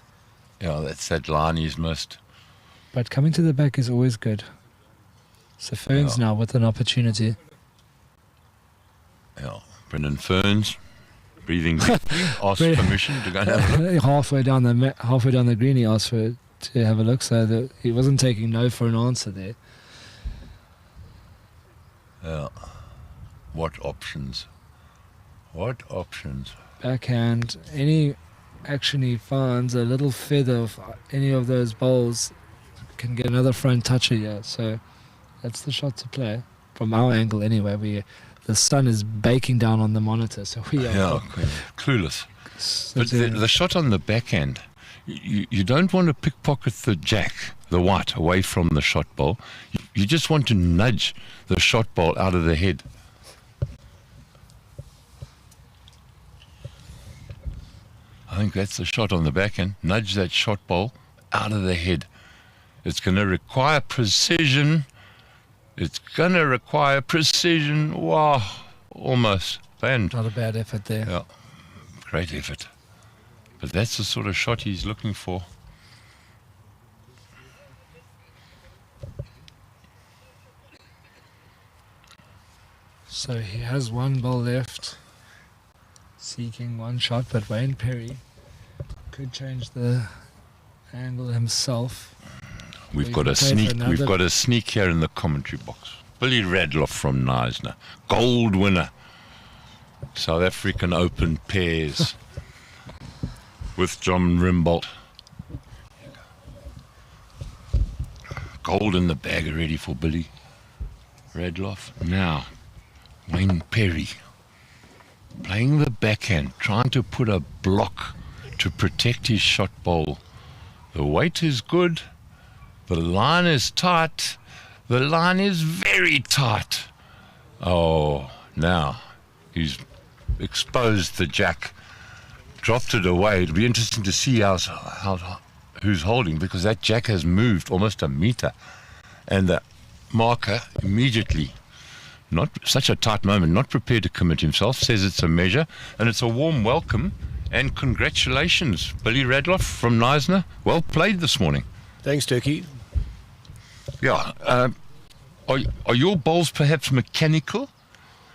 Yeah, that's that line he's missed. But coming to the back is always good. So Ferns now with an opportunity. Yeah. Brendan Ferns, breathing deeply, asked permission to go and have a look. halfway down the green, he asked to have a look, so that he wasn't taking no for an answer there. Yeah. What options? What options? Backhand, any action he finds, a little feather of any of those bowls can get another front toucher here. So that's the shot to play from our angle anyway. The sun is baking down on the monitor, so we are clueless. But the shot on the backhand, you don't want to pickpocket the jack, the white, away from the shot bowl. You just want to nudge the shot bowl out of the head. I think that's the shot on the backhand. Nudge that shot ball out of the head. It's going to require precision. Wow, almost. And not a bad effort there. Yeah, great effort. But that's the sort of shot he's looking for. So he has one ball left, seeking one shot, but Wayne Perry could change the angle himself. We've got a sneak here in the commentary box. Billy Radloff from Knysna, gold winner, South African Open pairs with John Rimbold. Gold in the bag already for Billy Radloff. Now, Wayne Perry playing the backhand, trying to put a block to protect his shot bowl. The weight is good. The line is tight. The line is very tight. Oh, now he's exposed the jack, dropped it away. It'll be interesting to see who's holding, because that jack has moved almost a meter. And the marker immediately, not such a tight moment, not prepared to commit himself, says it's a measure, and it's a warm welcome and congratulations, Billy Radloff from Knysna. Well played this morning. Thanks, Turkey. Yeah. Are your bowls perhaps mechanical,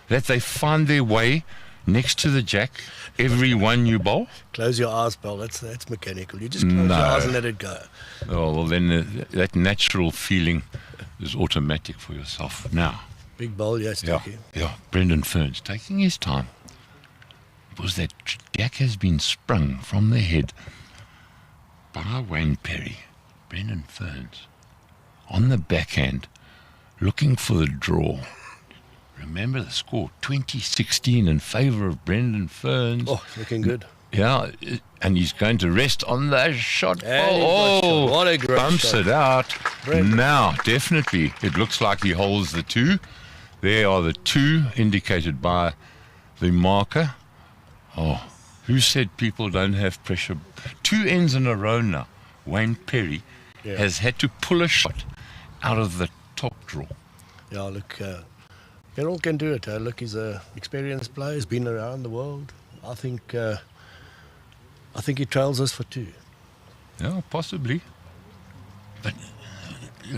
that they find their way next to the jack every one you bowl? Close your eyes, Bill. That's mechanical. You just close your eyes and let it go. Oh, well, then that natural feeling is automatic for yourself. Now. Big bowl, yes, Turkey. Yeah. Brendan Ferns taking his time, because that jack has been sprung from the head by Wayne Perry. Brendan Ferns on the backhand, looking for the draw. Remember the score, 2016 in favour of Brendan Ferns. Oh, looking good. Yeah, and he's going to rest on the shot ball. Oh, what a great bumps shot. It out. Brendan. Now, definitely, it looks like he holds the two. There are the two indicated by the marker. Oh, who said people don't have pressure? 2 ends in a row now. Wayne Perry has had to pull a shot out of the top draw. Yeah, look, Errol can do it. Look, he's an experienced player. He's been around the world. I think he trails us for 2. Yeah, possibly. But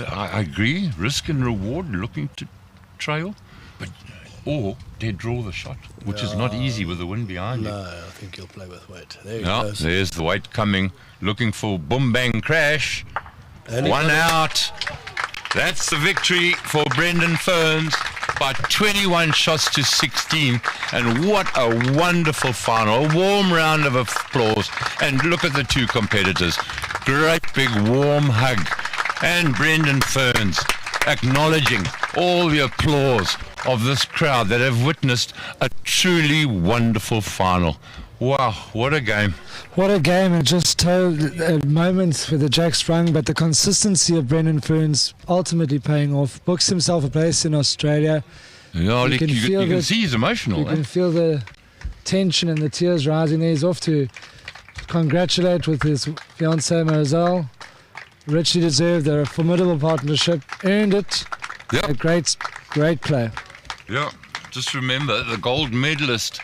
I agree. Risk and reward, looking to trail, or dead draw the shot, which is not easy with the wind behind you. No, I think he'll play with weight. There he Yeah, goes. there's the weight coming, looking for boom bang crash. And One out. That's the victory for Brendan Ferns by 21 shots to 16. And what a wonderful final. A warm round of applause. And look at the two competitors. Great big warm hug. And Brendan Ferns acknowledging all the applause of this crowd that have witnessed a truly wonderful final. Wow, what a game. What a game, and just moments with the jack sprung, but the consistency of Brendan Ferns ultimately paying off. Books himself a place in Australia. Yeah, you can see he's emotional. You can feel the tension and the tears rising there. He's off to congratulate with his fiancée Marzel. Richly deserved. They're a formidable partnership. Earned it. Yep. A great play. Yeah, just remember the gold medalist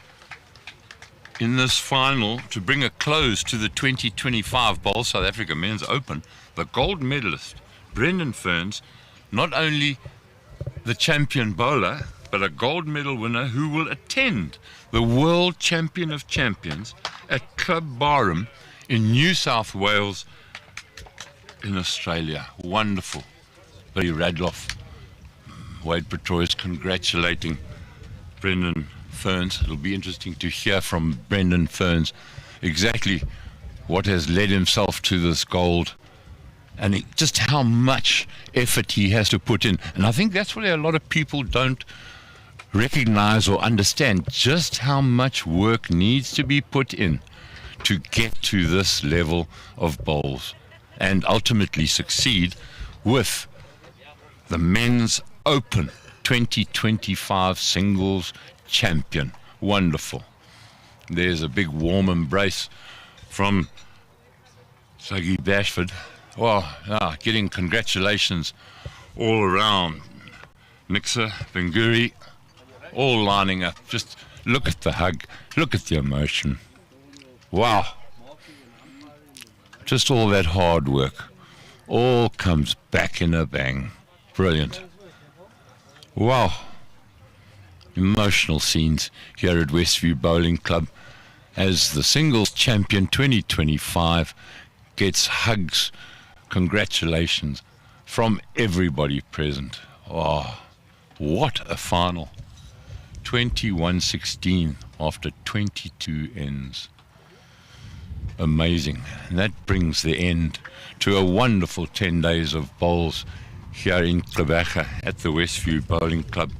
in this final to bring a close to the 2025 Bowl South Africa Men's Open. The gold medalist, Brendan Ferns, not only the champion bowler, but a gold medal winner who will attend the World Champion of Champions at Club Barham in New South Wales in Australia. Wonderful. Billy Radloff, Wade Pretorius congratulating Brendan Ferns. It'll be interesting to hear from Brendan Ferns exactly what has led himself to this gold and just how much effort he has to put in. And I think that's what a lot of people don't recognize or understand, just how much work needs to be put in to get to this level of bowls and ultimately succeed with the Men's Open 2025 singles champion. Wonderful. There's a big warm embrace from Saggy Bashford. Well, getting congratulations all around. Mixer, Benguric, all lining up. Just look at the hug, look at the emotion. Wow. Just all that hard work all comes back in a bang. Brilliant. Wow. Emotional scenes here at Westview Bowling Club as the singles champion 2025 gets hugs, congratulations from everybody present. Oh, what a final. 21-16 after 22 ends. Amazing. And that brings the end to a wonderful 10 days of bowls here in Climactic at the Westview Bowling Club,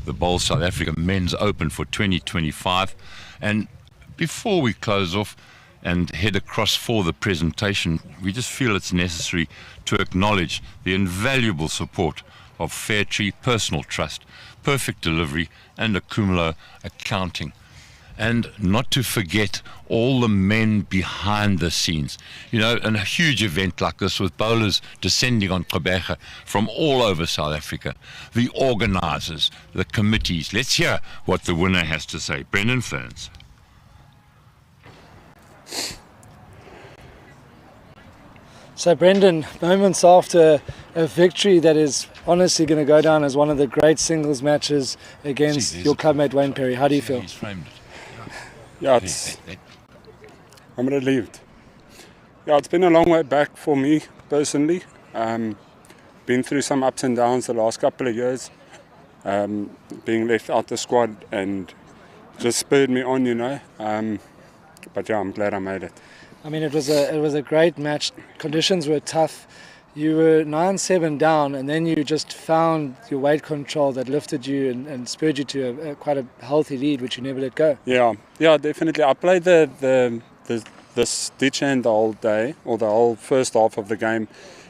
the Bowl South Africa Men's Open for 2025. And before we close off and head across for the presentation, we just feel it's necessary to acknowledge the invaluable support of Fairtree Personal Trust, Perfect Delivery and Accumulo Accounting. And not to forget all the men behind the scenes. You know, in a huge event like this with bowlers descending on Climactic from all over South Africa, the organisers, the committees. Let's hear what the winner has to say. Brendan Ferns. So Brendan, moments after a victory that is honestly going to go down as one of the great singles matches against your clubmate Wayne Perry, how do you feel? He's framed it. Yeah, I'm relieved. Yeah, it's been a long way back for me personally. Been through some ups and downs the last couple of years. Being left out the squad and just spurred me on, you know. But yeah, I'm glad I made it. I mean, it was a great match. Conditions were tough. You were 9-7 down, and then you just found your weight control that lifted you and spurred you to quite a healthy lead, which you never let go. Yeah, definitely. I played the ditch hand the whole day, or the whole first half of the game,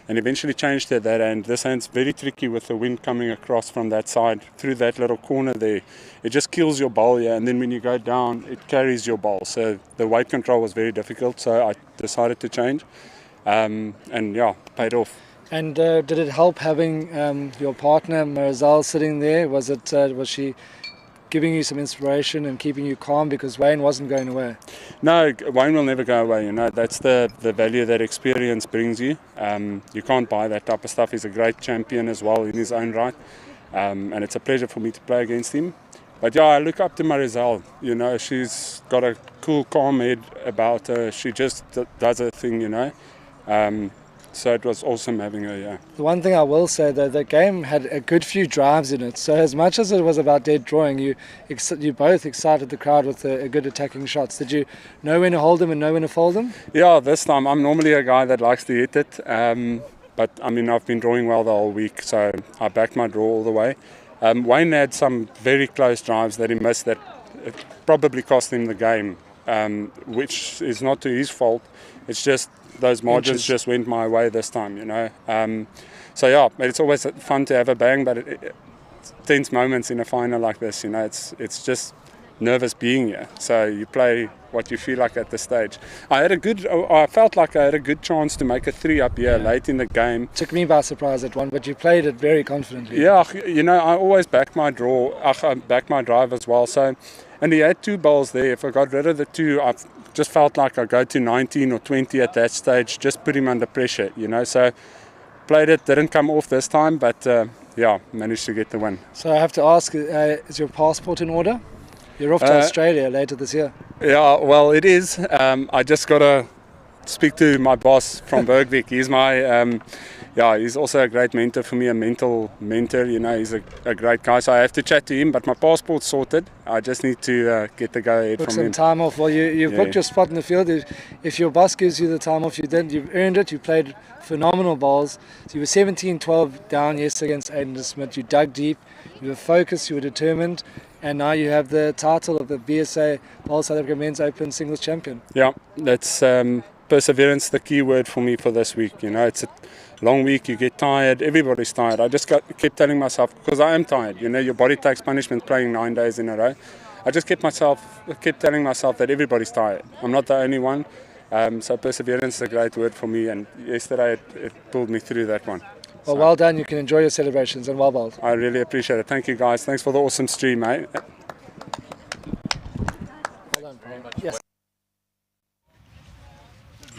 and eventually changed to that. And this hand's very tricky with the wind coming across from that side through that little corner there. It just kills your bowl, yeah. And then when you go down, it carries your bowl. So the weight control was very difficult. So I decided to change. And yeah, paid off. And did it help having your partner Marizal sitting there? Was she giving you some inspiration and keeping you calm because Wayne wasn't going away? No, Wayne will never go away. You know, that's the value that experience brings you. You can't buy that type of stuff. He's a great champion as well in his own right, and it's a pleasure for me to play against him. But yeah, I look up to Marizal. You know, she's got a cool, calm head about her. She just does her thing. You know. So it was awesome having her, yeah. The one thing I will say, though, the game had a good few drives in it. So as much as it was about dead drawing, you both excited the crowd with a good attacking shots. Did you know when to hold them and know when to fold them? Yeah, this time I'm normally a guy that likes to hit it. But, I mean, I've been drawing well the whole week, so I backed my draw all the way. Wayne had some very close drives that he missed that it probably cost him the game, which is not to his fault. It's just those margins just went my way this time, you know. So yeah, it's always fun to have a bang, but tense moments in a final like this, you know, it's just nervous being here. So you play what you feel like at the stage. I felt like I had a good chance to make a 3 up here late in the game. Took me by surprise that one, but you played it very confidently. Yeah, you know, I always back my draw. I back my drive as well. So, and he had 2 balls there. If I got rid of the 2, I just felt like I go to 19 or 20 at that stage, just put him under pressure, you know. So played it, didn't come off this time, but yeah, managed to get the win. So I have to ask, is your passport in order? You're off to Australia later this year. Yeah, well, it is. I just got to speak to my boss from Benguric. He's my, he's also a great mentor for me, a mental mentor. You know, he's a great guy. So I have to chat to him, but my passport's sorted. I just need to get the go-ahead Book from some him. time off. Well, you've booked your spot in the field. If your boss gives you the time off, you've earned it. You played phenomenal bowls. So you were 17-12 down yesterday against Aiden Smith. You dug deep. You were focused. You were determined. And now you have the title of the BSA Bowl South Africa Men's Open Singles Champion. Yeah, that's perseverance, the key word for me for this week. You know, it's a long week, you get tired, everybody's tired. I just kept telling myself, because I am tired, you know, your body takes punishment playing 9 days in a row. I just kept telling myself that everybody's tired. I'm not the only one. So perseverance is a great word for me, and yesterday it pulled me through that one. Well, well done. You can enjoy your celebrations and well bowled. I really appreciate it. Thank you, guys. Thanks for the awesome stream, mate. Well done, Paul. Yes.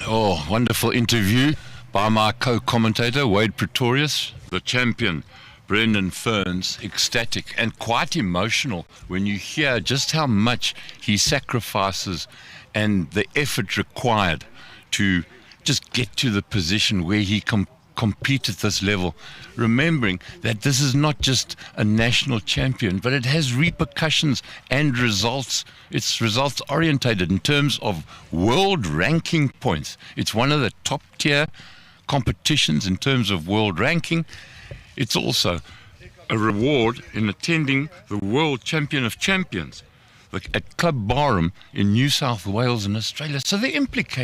Oh, wonderful interview by my co-commentator, Wade Pretorius, the champion, Brendan Ferns, ecstatic and quite emotional when you hear just how much he sacrifices and the effort required to just get to the position where he compete at this level, remembering that this is not just a national champion, but it has repercussions and results. It's results orientated in terms of world ranking points. It's one of the top tier competitions in terms of world ranking. It's also a reward in attending the World Champion of Champions at Club Barham in New South Wales in Australia. So the implication